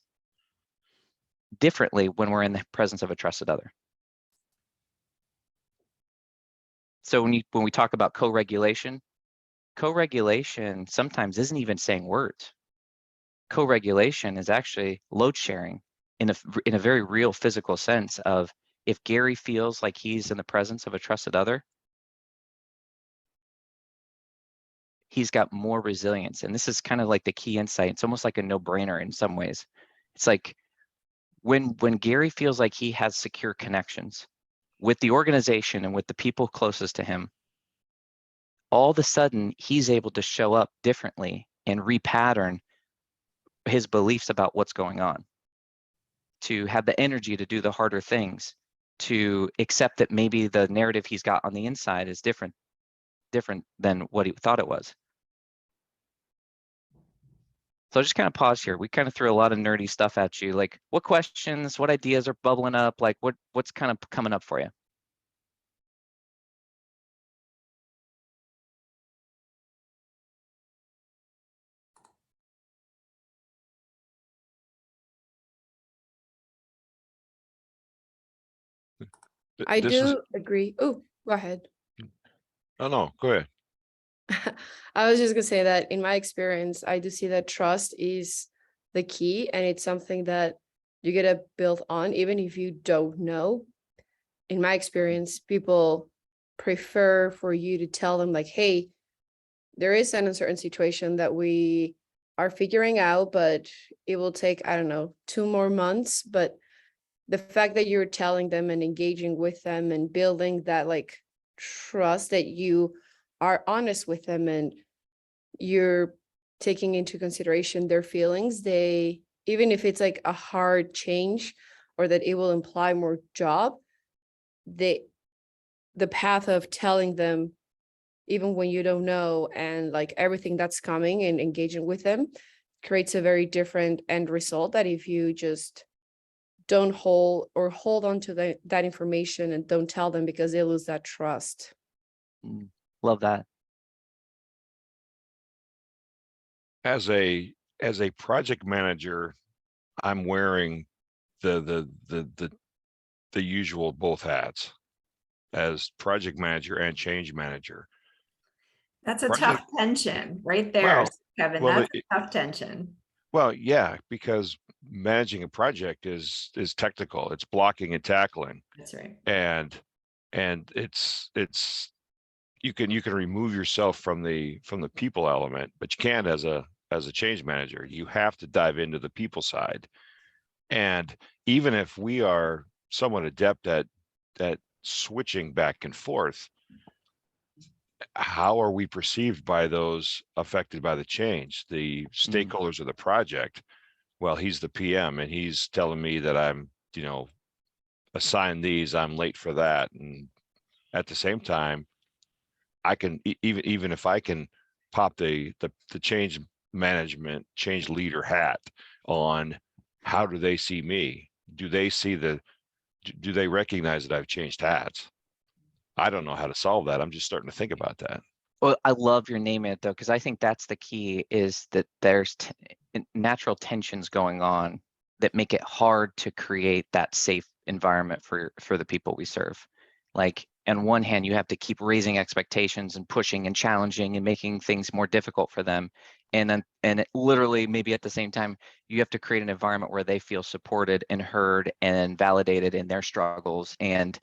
differently when we're in the presence of a trusted other. So when we talk about co-regulation sometimes isn't even saying words. Co-regulation is actually load sharing in a very real physical sense of, if Gary feels like he's in the presence of a trusted other, he's got more resilience. And this is kind of like the key insight. It's almost like a no-brainer in some ways. It's like when Gary feels like he has secure connections with the organization and with the people closest to him, all of a sudden he's able to show up differently and repattern his beliefs about what's going on, to have the energy to do the harder things, to accept that maybe the narrative he's got on the inside is different than what he thought it was. So I'll just kind of pause here. We kind of threw a lot of nerdy stuff at you. Like, what questions, what ideas are bubbling up? Like, what's kind of coming up for you? I This is, do agree. Oh, go ahead. oh, no, go ahead. I was just gonna say that in my experience, I do see that trust is the key, and it's something that you get to build on, even if you don't know. In my experience, people prefer for you to tell them, like, hey, there is an uncertain situation that we are figuring out, but it will take, I don't know, 2 more months. But the fact that you're telling them and engaging with them and building that, like, trust, that you are honest with them and you're taking into consideration their feelings, they, even if it's like a hard change or that it will imply more job, the path of telling them, even when you don't know, and like everything that's coming and engaging with them creates a very different end result that if you just don't hold on to that information and don't tell them, because they lose that trust. Love that. As a project manager, I'm wearing the usual both hats as project manager and change manager. That's a Project- tough tension right there, Well, Kevin. well, That's a tough tension. Well, yeah, because managing a project is technical. It's blocking and tackling, That's right. and it's you can remove yourself from the people element, but you can't as a change manager. You have to dive into the people side. And even if we are somewhat adept at switching back and forth, how are we perceived by those affected by the change, the stakeholders of the project? Well, he's the PM and he's telling me that I'm, assigned these, I'm late for that. And at the same time, I can even if I can pop the change management, change leader hat on, how do they see me? Do they see do they recognize that I've changed hats? I don't know how to solve that. I'm just starting to think about that. Well, I love your naming it though, because I think that's the key, is that there's natural tensions going on that make it hard to create that safe environment for the people we serve. Like, on one hand, you have to keep raising expectations and pushing and challenging and making things more difficult for them. And literally, maybe at the same time, you have to create an environment where they feel supported and heard and validated in their struggles, and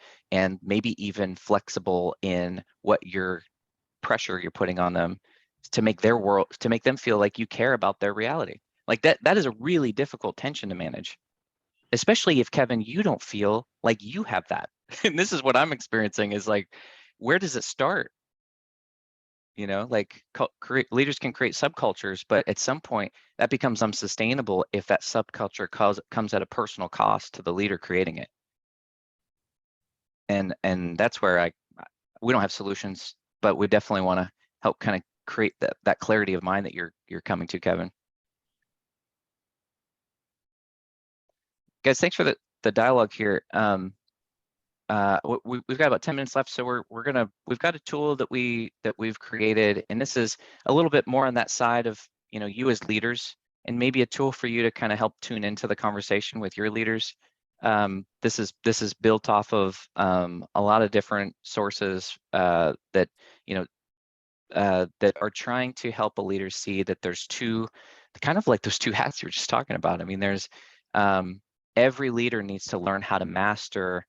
maybe even flexible in what pressure you're putting on them to make them feel like you care about their reality. Like that is a really difficult tension to manage, especially if, Kevin, you don't feel like you have that. And this is what I'm experiencing, is like, where does it start? Like, leaders can create subcultures, but at some point that becomes unsustainable if that subculture comes at a personal cost to the leader creating it. And that's where we don't have solutions, but we definitely want to help kind of create that clarity of mind that you're coming to, Kevin. Guys, thanks for the dialogue here. We've got about 10 minutes left, so we've got a tool that we've created, and this is a little bit more on that side of you as leaders, and maybe a tool for you to kind of help tune into the conversation with your leaders. This is built off of a lot of different sources that that are trying to help a leader see that there's kind of like those two hats you were just talking about. I mean, there's every leader needs to learn how to master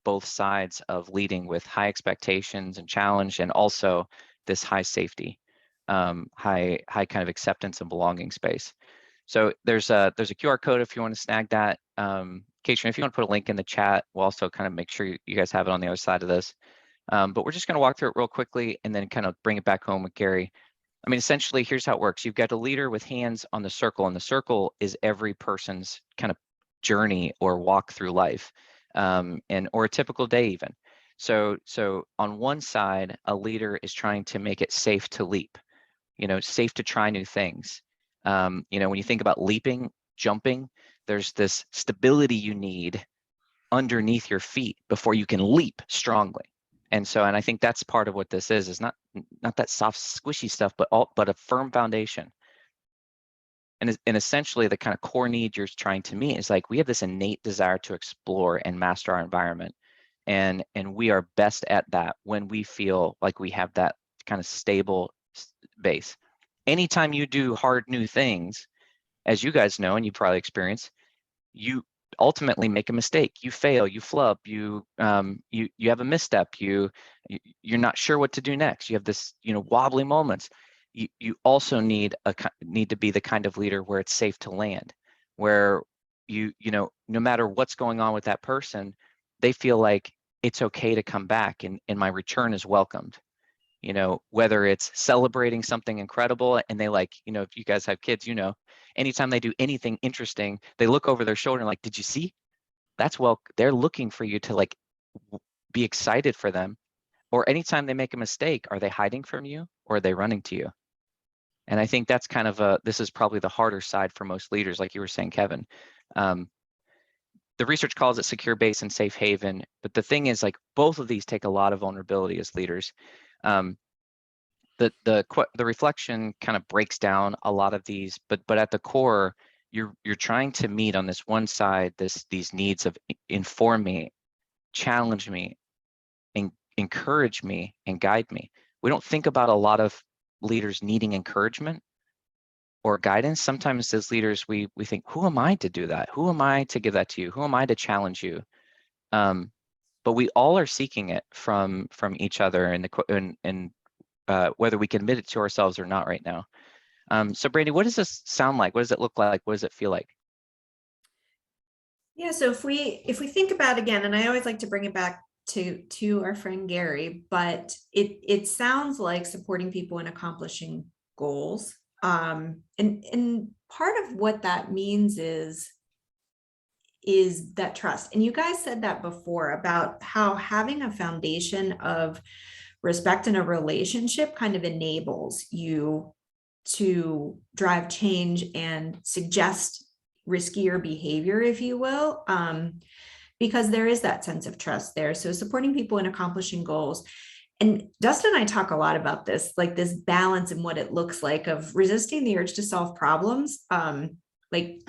both sides of leading with high expectations and challenge, and also this high safety, high kind of acceptance and belonging space. So there's a QR code if you want to snag that. Katrin, if you want to put a link in the chat, we'll also kind of make sure you guys have it on the other side of this. But we're just going to walk through it real quickly and then kind of bring it back home with Gary. I mean, essentially, here's how it works. You've got a leader with hands on the circle, and the circle is every person's kind of journey or walk through life, or a typical day even. So on one side, a leader is trying to make it safe to leap, safe to try new things. When you think about leaping, jumping, there's this stability you need underneath your feet before you can leap strongly. And I think that's part of what this is not that soft, squishy stuff, but a firm foundation. And essentially the kind of core need you're trying to meet is like, we have this innate desire to explore and master our environment. And we are best at that when we feel like we have that kind of stable base. Anytime you do hard new things, as you guys know, and you probably experience, you ultimately make a mistake. You fail, you flub, you have a misstep, you're not sure what to do next. You have this, wobbly moments. You also need to be the kind of leader where it's safe to land, where no matter what's going on with that person, they feel like it's okay to come back and my return is welcomed. Whether it's celebrating something incredible, and they if you guys have kids, anytime they do anything interesting, they look over their shoulder and like, did you see? They're looking for you to be excited for them? Or anytime they make a mistake, are they hiding from you or are they running to you? And I think that's kind of this is probably the harder side for most leaders, like you were saying, Kevin. The research calls it secure base and safe haven. But the thing is, like, both of these take a lot of vulnerability as leaders. The reflection kind of breaks down a lot of these, but at the core, you're trying to meet on this one side these needs of inform me, challenge me, encourage me, and guide me. We don't think about a lot of leaders needing encouragement or guidance. Sometimes as leaders, we think, who am I to do that? Who am I to give that to you? Who am I to challenge you? But we all are seeking it from each other, and whether we can admit it to ourselves or not right now. So Brandy, what does this sound like? What does it look like? What does it feel like? Yeah, so if we think about, again, and I always like to bring it back to our friend Gary, but it sounds like supporting people in accomplishing goals. And part of what that means is that trust. And you guys said that before about how having a foundation of respect in a relationship kind of enables you to drive change and suggest riskier behavior, if you will, because there is that sense of trust there. So supporting people in accomplishing goals. And Dustin and I talk a lot about this, like this balance and what it looks like of resisting the urge to solve problems. Like,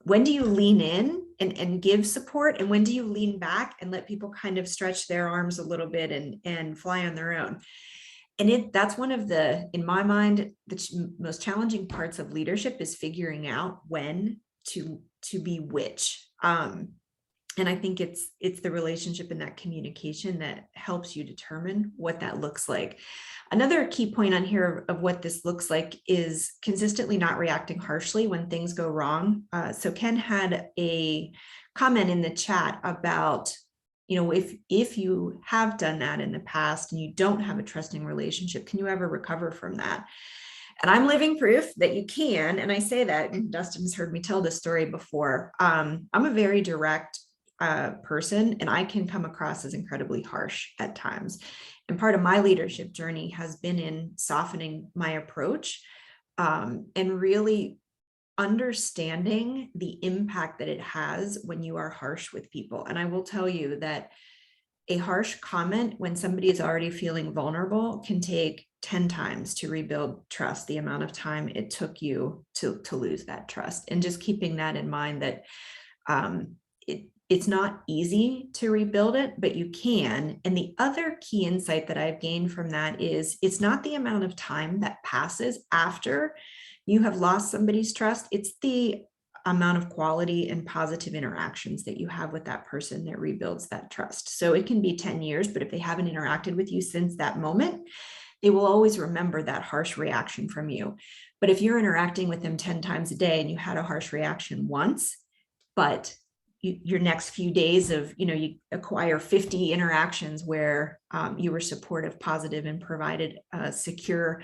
when do you lean in and give support? And when do you lean back and let people kind of stretch their arms a little bit and fly on their own? And that's one of the, in my mind, the most challenging parts of leadership is figuring out when to be which. And I think it's the relationship and that communication that helps you determine what that looks like. Another key point on here of what this looks like is consistently not reacting harshly when things go wrong. So Ken had a comment in the chat about, if you have done that in the past and you don't have a trusting relationship, can you ever recover from that? And I'm living proof that you can. And I say that, and Dustin has heard me tell this story before. I'm a very direct person, and I can come across as incredibly harsh at times. And part of my leadership journey has been in softening my approach and really understanding the impact that it has when you are harsh with people. And I will tell you that a harsh comment when somebody is already feeling vulnerable can take 10 times to rebuild trust, the amount of time it took you to lose that trust. And just keeping that in mind, that it's not easy to rebuild it, but you can. And the other key insight that I've gained from that is it's not the amount of time that passes after you have lost somebody's trust. It's the amount of quality and positive interactions that you have with that person that rebuilds that trust. So it can be 10 years, but if they haven't interacted with you since that moment, they will always remember that harsh reaction from you. But if you're interacting with them 10 times a day and you had a harsh reaction once, but your next few days of, you acquire 50 interactions where you were supportive, positive, and provided a secure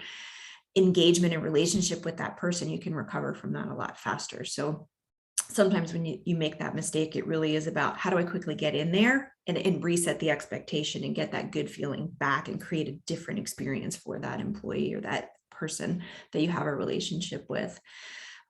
engagement and relationship with that person, you can recover from that a lot faster. So sometimes when you make that mistake, it really is about how do I quickly get in there and reset the expectation and get that good feeling back and create a different experience for that employee or that person that you have a relationship with.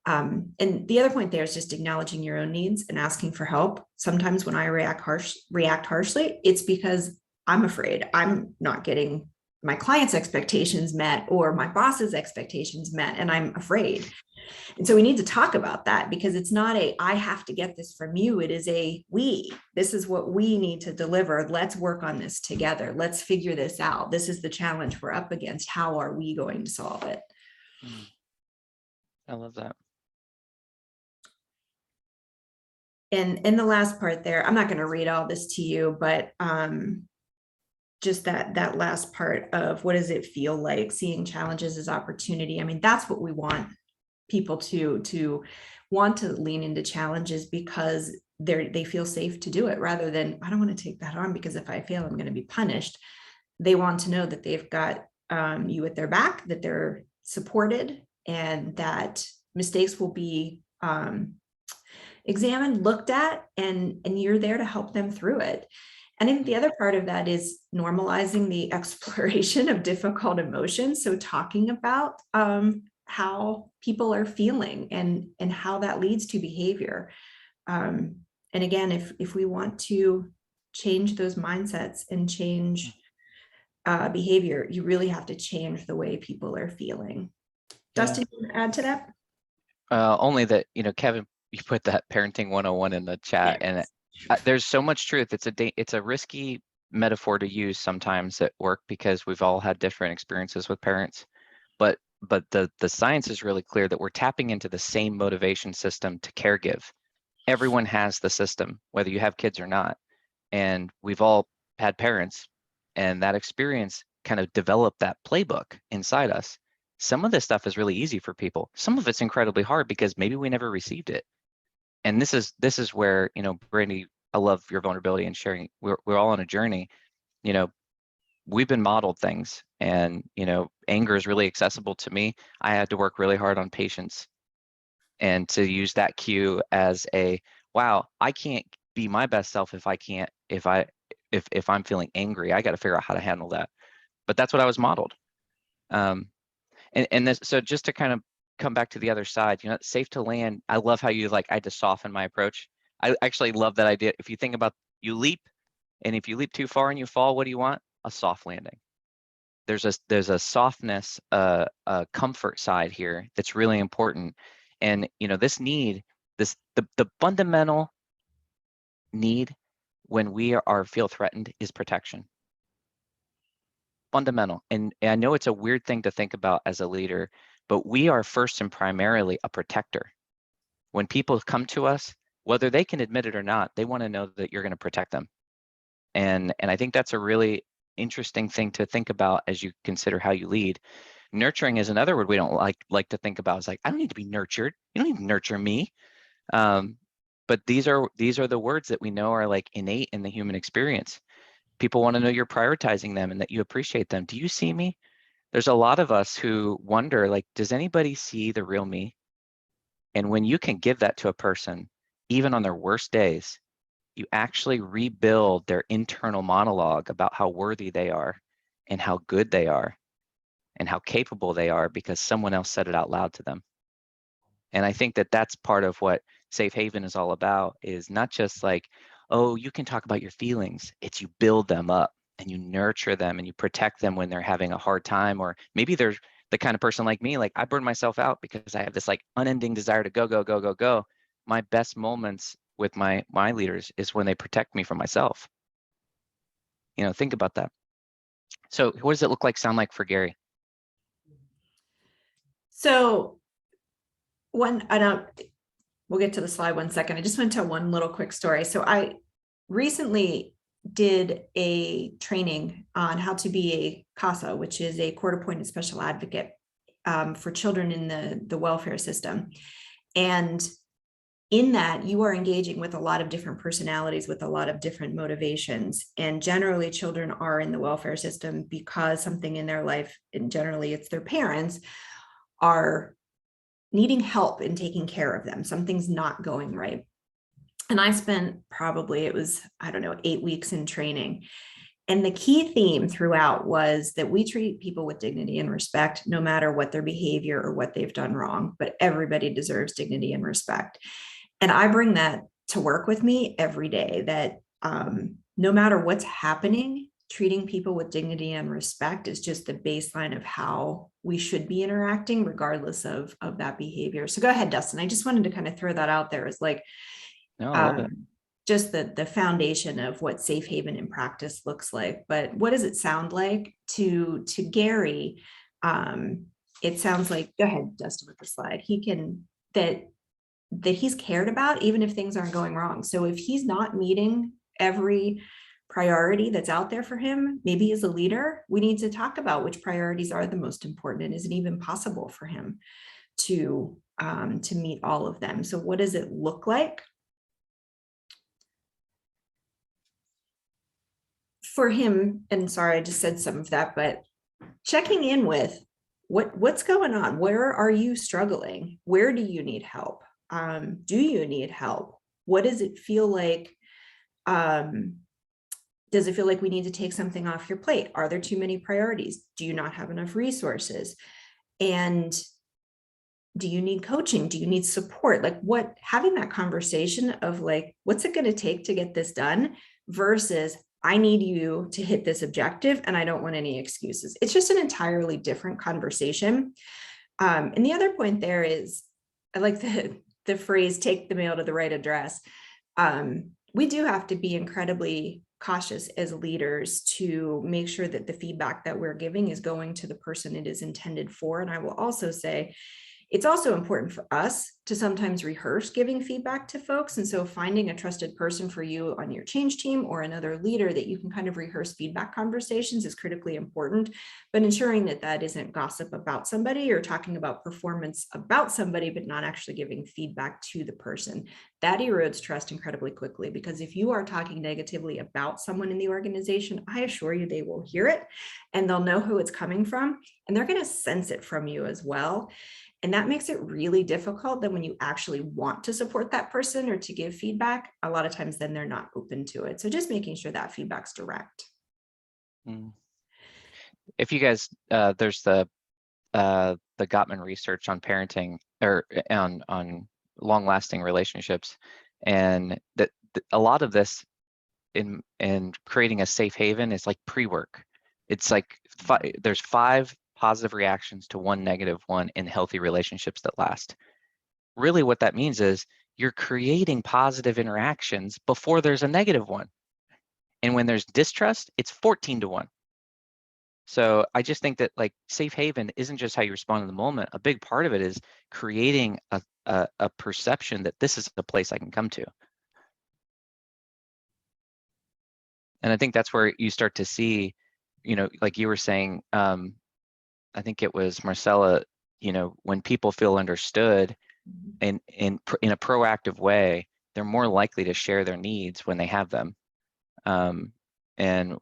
And the other point there is just acknowledging your own needs and asking for help. Sometimes when I react harshly, it's because I'm afraid I'm not getting my client's expectations met or my boss's expectations met, and I'm afraid. And so we need to talk about that, because it's not I have to get this from you. It is this is what we need to deliver. Let's work on this together. Let's figure this out. This is the challenge we're up against. How are we going to solve it? I love that. And the last part there, I'm not going to read all this to you, but just that last part of what does it feel like seeing challenges as opportunity. I mean, that's what we want people to want to lean into challenges, because they feel safe to do it, rather than I don't want to take that on because if I fail, I'm going to be punished. They want to know that they've got you at their back, that they're supported, and that mistakes will be examined, looked at, and you're there to help them through it. And I think the other part of that is normalizing the exploration of difficult emotions. So talking about how people are feeling and how that leads to behavior. And again, if we want to change those mindsets and change behavior, you really have to change the way people are feeling. Yeah. Dustin, you want to add to that? Only that, Kevin, you put that parenting 101 in the chat, and there's so much truth. It's a risky metaphor to use sometimes at work because we've all had different experiences with parents, but the science is really clear that we're tapping into the same motivation system to caregive. Everyone has the system, whether you have kids or not, and we've all had parents, and that experience kind of developed that playbook inside us. Some of this stuff is really easy for people. Some of it's incredibly hard because maybe we never received it. And this is where, Brandy, I love your vulnerability and sharing. We're all on a journey. We've been modeled things, and anger is really accessible to me. I had to work really hard on patience, and to use that cue as wow, I can't be my best self if I'm feeling angry. I got to figure out how to handle that. But that's what I was modeled. And this, so just to kind of come back to the other side, safe to land. I love how you I had to soften my approach. I actually love that idea. If you think about, you leap, and if you leap too far and you fall, what do you want? A soft landing. There's a softness, a comfort side here that's really important. And this need, the fundamental need when we feel threatened is protection. Fundamental. And I know it's a weird thing to think about as a leader, but we are first and primarily a protector. When people come to us, whether they can admit it or not, they want to know that you're going to protect them. And I think that's a really interesting thing to think about as you consider how you lead. Nurturing is another word we don't like to think about. It's I don't need to be nurtured. You don't need to nurture me. But these are the words that we know are innate in the human experience. People want to know you're prioritizing them and that you appreciate them. Do you see me? There's a lot of us who wonder, does anybody see the real me? And when you can give that to a person, even on their worst days, you actually rebuild their internal monologue about how worthy they are and how good they are and how capable they are because someone else said it out loud to them. And I think that that's part of what Safe Haven is all about, is not just oh, you can talk about your feelings. It's you build them up and you nurture them and you protect them when they're having a hard time, or maybe they're the kind of person like me, I burn myself out because I have this unending desire to go, go, go, go, go. My best moments with my leaders is when they protect me from myself. Think about that. So what does it look like, sound like for Gary? So we'll get to the slide one second. I just want to tell one little quick story. So I recently did a training on how to be a CASA, which is a court-appointed special advocate for children in the welfare system. And in that, you are engaging with a lot of different personalities with a lot of different motivations. And generally, children are in the welfare system because something in their life, and generally it's their parents, are needing help in taking care of them. Something's not going right. And I spent probably, 8 weeks in training. And the key theme throughout was that we treat people with dignity and respect, no matter what their behavior or what they've done wrong, but everybody deserves dignity and respect. And I bring that to work with me every day, that no matter what's happening, treating people with dignity and respect is just the baseline of how we should be interacting, regardless of that behavior. So go ahead, Dustin. I just wanted to kind of throw that out there as No, I love it. Just the foundation of what safe haven in practice looks like. But what does it sound like to Gary? It sounds like, go ahead, Dustin, with the slide. That he's cared about, even if things aren't going wrong. So if he's not meeting every priority that's out there for him, maybe as a leader, we need to talk about which priorities are the most important, and is it even possible for him to meet all of them? So what does it look like for him? And sorry, I just said some of that, but checking in with what's going on. Where are you struggling? Where do you need help? Do you need help? What does it feel like Does it feel like we need to take something off your plate? Are there too many priorities? Do you not have enough resources? And do you need coaching? Do you need support? Like having that conversation of like, what's it going to take to get this done versus I need you to hit this objective and I don't want any excuses. It's just an entirely different conversation. And the other point there is, I like the phrase, take the mail to the right address. We do have to be incredibly cautious as leaders to make sure that the feedback that we're giving is going to the person it is intended for. And I will also say, it's also important for us to sometimes rehearse giving feedback to folks. And so finding a trusted person for you on your change team or another leader that you can kind of rehearse feedback conversations is critically important, but ensuring that that isn't gossip about somebody or talking about performance about somebody, but not actually giving feedback to the person. That erodes trust incredibly quickly, because if you are talking negatively about someone in the organization, I assure you they will hear it and they'll know who it's coming from and they're going to sense it from you as well. And that makes it really difficult that when you actually want to support that person or to give feedback, a lot of times then they're not open to it. So just making sure that feedback's direct. If you guys, there's the Gottman research on parenting or on long-lasting relationships, and that a lot of this in creating a safe haven is like pre-work. It's like there's 5 positive reactions to 1 negative one in healthy relationships that last. Really what that means is you're creating positive interactions before there's a negative one. And when there's distrust, it's 14 to 1. So I just think that like safe haven isn't just how you respond in the moment. A big part of it is creating a perception that this is a place I can come to. And I think that's where you start to see, like you were saying, I think it was Marcella, when people feel understood in a proactive way, they're more likely to share their needs when they have them. And,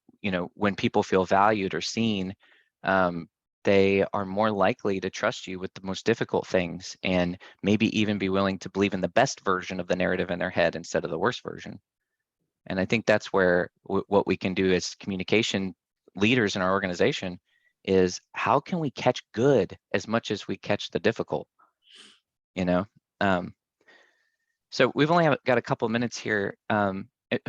when people feel valued or seen, they are more likely to trust you with the most difficult things and maybe even be willing to believe in the best version of the narrative in their head instead of the worst version. And I think that's where what we can do as communication leaders in our organization is how can we catch good as much as we catch the difficult, So we've only got a couple of minutes here.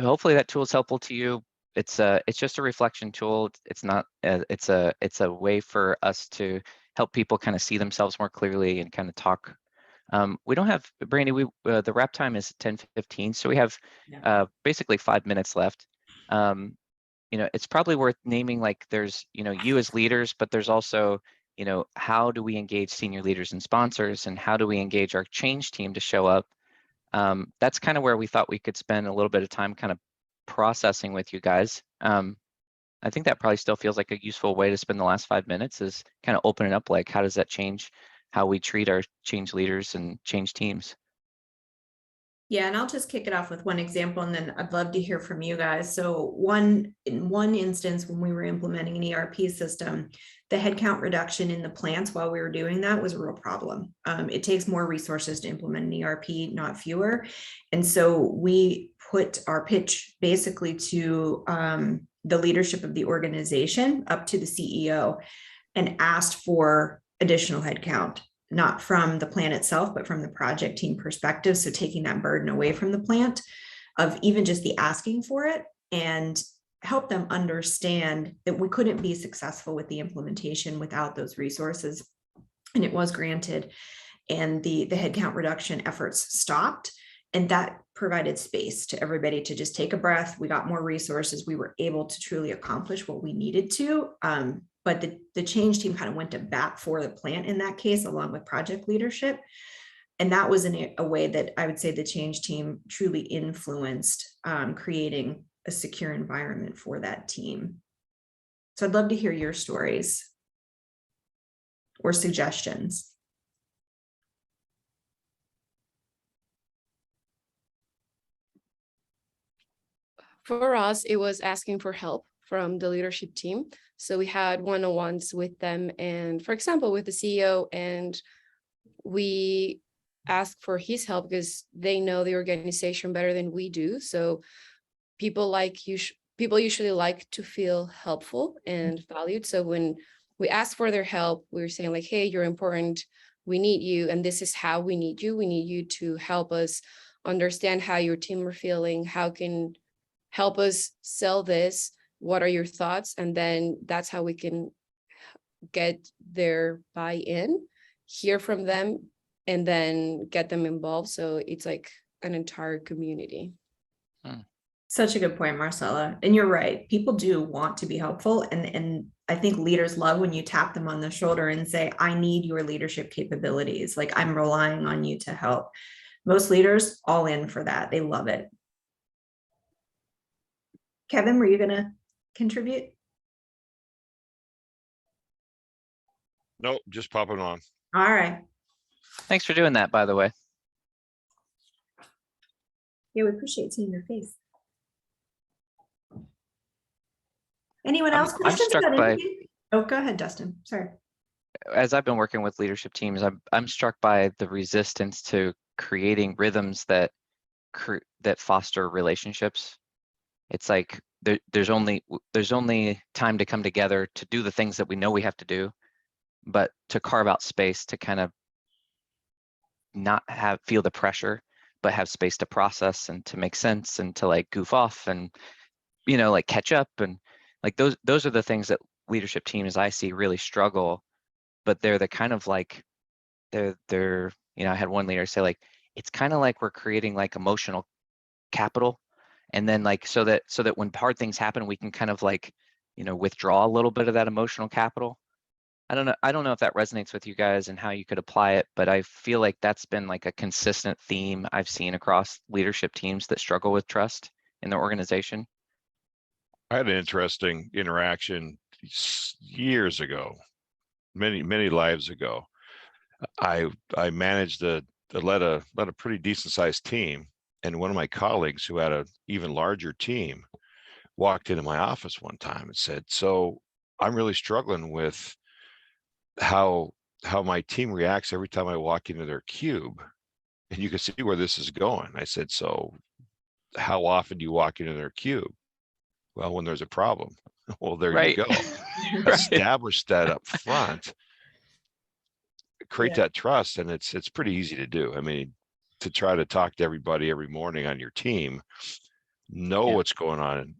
Hopefully that tool is helpful to you. It's just a reflection tool. It's not. It's a way for us to help people kind of see themselves more clearly and kind of talk. We don't have Brandy. The wrap time is 10:15, so we have basically 5 minutes left. It's probably worth naming, like there's, you as leaders, but there's also, how do we engage senior leaders and sponsors, and how do we engage our change team to show up? That's kind of where we thought we could spend a little bit of time kind of processing with you guys. I think that probably still feels like a useful way to spend the last 5 minutes is kind of opening up, like, how does that change how we treat our change leaders and change teams? Yeah, and I'll just kick it off with one example, and then I'd love to hear from you guys. So in one instance, when we were implementing an ERP system, the headcount reduction in the plants while we were doing that was a real problem. It takes more resources to implement an ERP, not fewer. And so we put our pitch basically to the leadership of the organization, up to the CEO, and asked for additional headcount, not from the plant itself, but from the project team perspective. So taking that burden away from the plant of even just the asking for it, and help them understand that we couldn't be successful with the implementation without those resources. And it was granted, and the headcount reduction efforts stopped. And that provided space to everybody to just take a breath. We got more resources. We were able to truly accomplish what we needed to. But the change team kind of went to bat for the plant in that case, along with project leadership. And that was in a way that I would say the change team truly influenced creating a secure environment for that team. So I'd love to hear your stories or suggestions. For us, it was asking for help from the leadership team. So we had one-on-ones with them, and for example, with the CEO, and we asked for his help because they know the organization better than we do. So people people usually like to feel helpful and valued. So when we ask for their help, we're saying like, hey, you're important. We need you. And this is how we need you. We need you to help us understand how your team are feeling, how can help us sell this. What are your thoughts? And then that's how we can get their buy-in, hear from them, and then get them involved. So it's like an entire community. Such a good point, Marcella. And you're right. People do want to be helpful. And I think leaders love when you tap them on the shoulder and say, I need your leadership capabilities. Like, I'm relying on you to help. Most leaders all in for that. They love it. Kevin, were you going to contribute? Nope, just popping on. All right. Thanks for doing that, by the way. Yeah, we appreciate seeing your face. Anyone I'm- else? I'm Questions struck about by- anything? Oh, go ahead, Dustin. Sorry. As I've been working with leadership teams, I'm struck by the resistance to creating rhythms that foster relationships. It's like there's only time to come together to do the things that we know we have to do, but to carve out space to kind of not feel the pressure, but have space to process and to make sense and to like goof off and, you know, like catch up. And like those are the things that leadership teams I see really struggle, but they're the kind of like, they're, you know, I had one leader say like, it's kind of like we're creating like emotional capital. And then like, so that when hard things happen, we can kind of like, you know, withdraw a little bit of that emotional capital. I don't know if that resonates with you guys and how you could apply it, but I feel like that's been like a consistent theme I've seen across leadership teams that struggle with trust in their organization. I had an interesting interaction years ago, many lives ago. I managed led a pretty decent sized team, and one of my colleagues who had an even larger team walked into my office one time and said, "So I'm really struggling with how my team reacts every time I walk into their cube, and you can see where this is going." I said, "So how often do you walk into their cube?" "Well, when there's a problem." Well, there Right. you go. Right. Establish that up front, create that trust, and it's pretty easy to do. I mean, to try to talk to everybody every morning on your team, know Yeah. what's going on,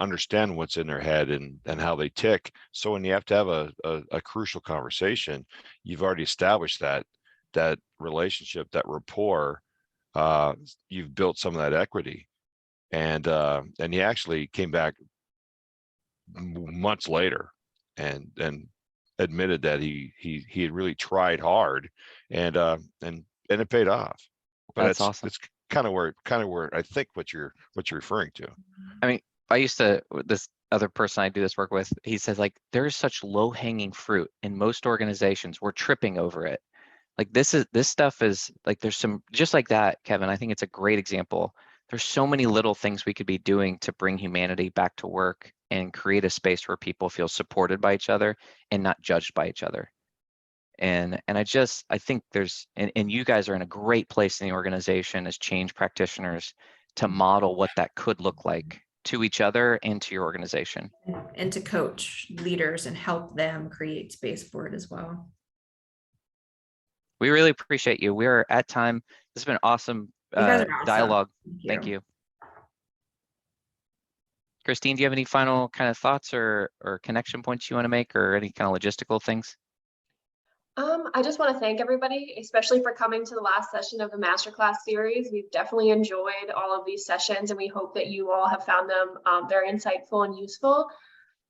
understand what's in their head and how they tick. So when you have to have a crucial conversation, you've already established that relationship, that rapport. You've built some of that equity, and he actually came back months later and admitted that he had really tried hard, and it paid off. But That's awesome. it's kind of where I think what you're referring to. I mean, this other person I do this work with, he says like, there's such low hanging fruit in most organizations. We're tripping over it. Like this stuff is like, there's some, just like that, Kevin, I think it's a great example. There's so many little things we could be doing to bring humanity back to work and create a space where people feel supported by each other and not judged by each other. And I think there's, and you guys are in a great place in the organization as change practitioners to model what that could look like to each other and to your organization. And to coach leaders and help them create space for it as well. We really appreciate you. We're at time. This has been awesome, You guys are awesome. dialogue. Thank you. Christine, do you have any final kind of thoughts or connection points you want to make, or any kind of logistical things? I just want to thank everybody, especially for coming to the last session of the Masterclass series. We've definitely enjoyed all of these sessions, and we hope that you all have found them very insightful and useful.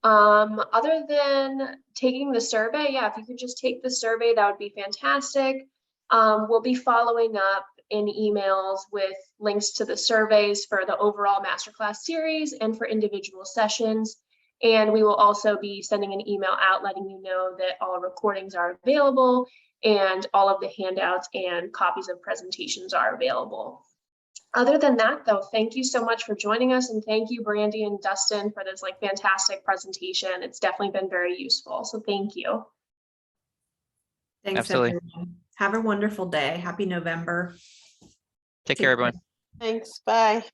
Other than taking the survey, yeah, if you could just take the survey, that would be fantastic. We'll be following up in emails with links to the surveys for the overall Masterclass series and for individual sessions. And we will also be sending an email out letting you know that all recordings are available and all of the handouts and copies of presentations are available. Other than that, though, thank you so much for joining us, and thank you, Brandy and Dustin, for this fantastic presentation. It's definitely been very useful. So thank you. Thanks, Absolutely. everyone. Have a wonderful day. Happy November. Take care, everyone. Thanks. Bye.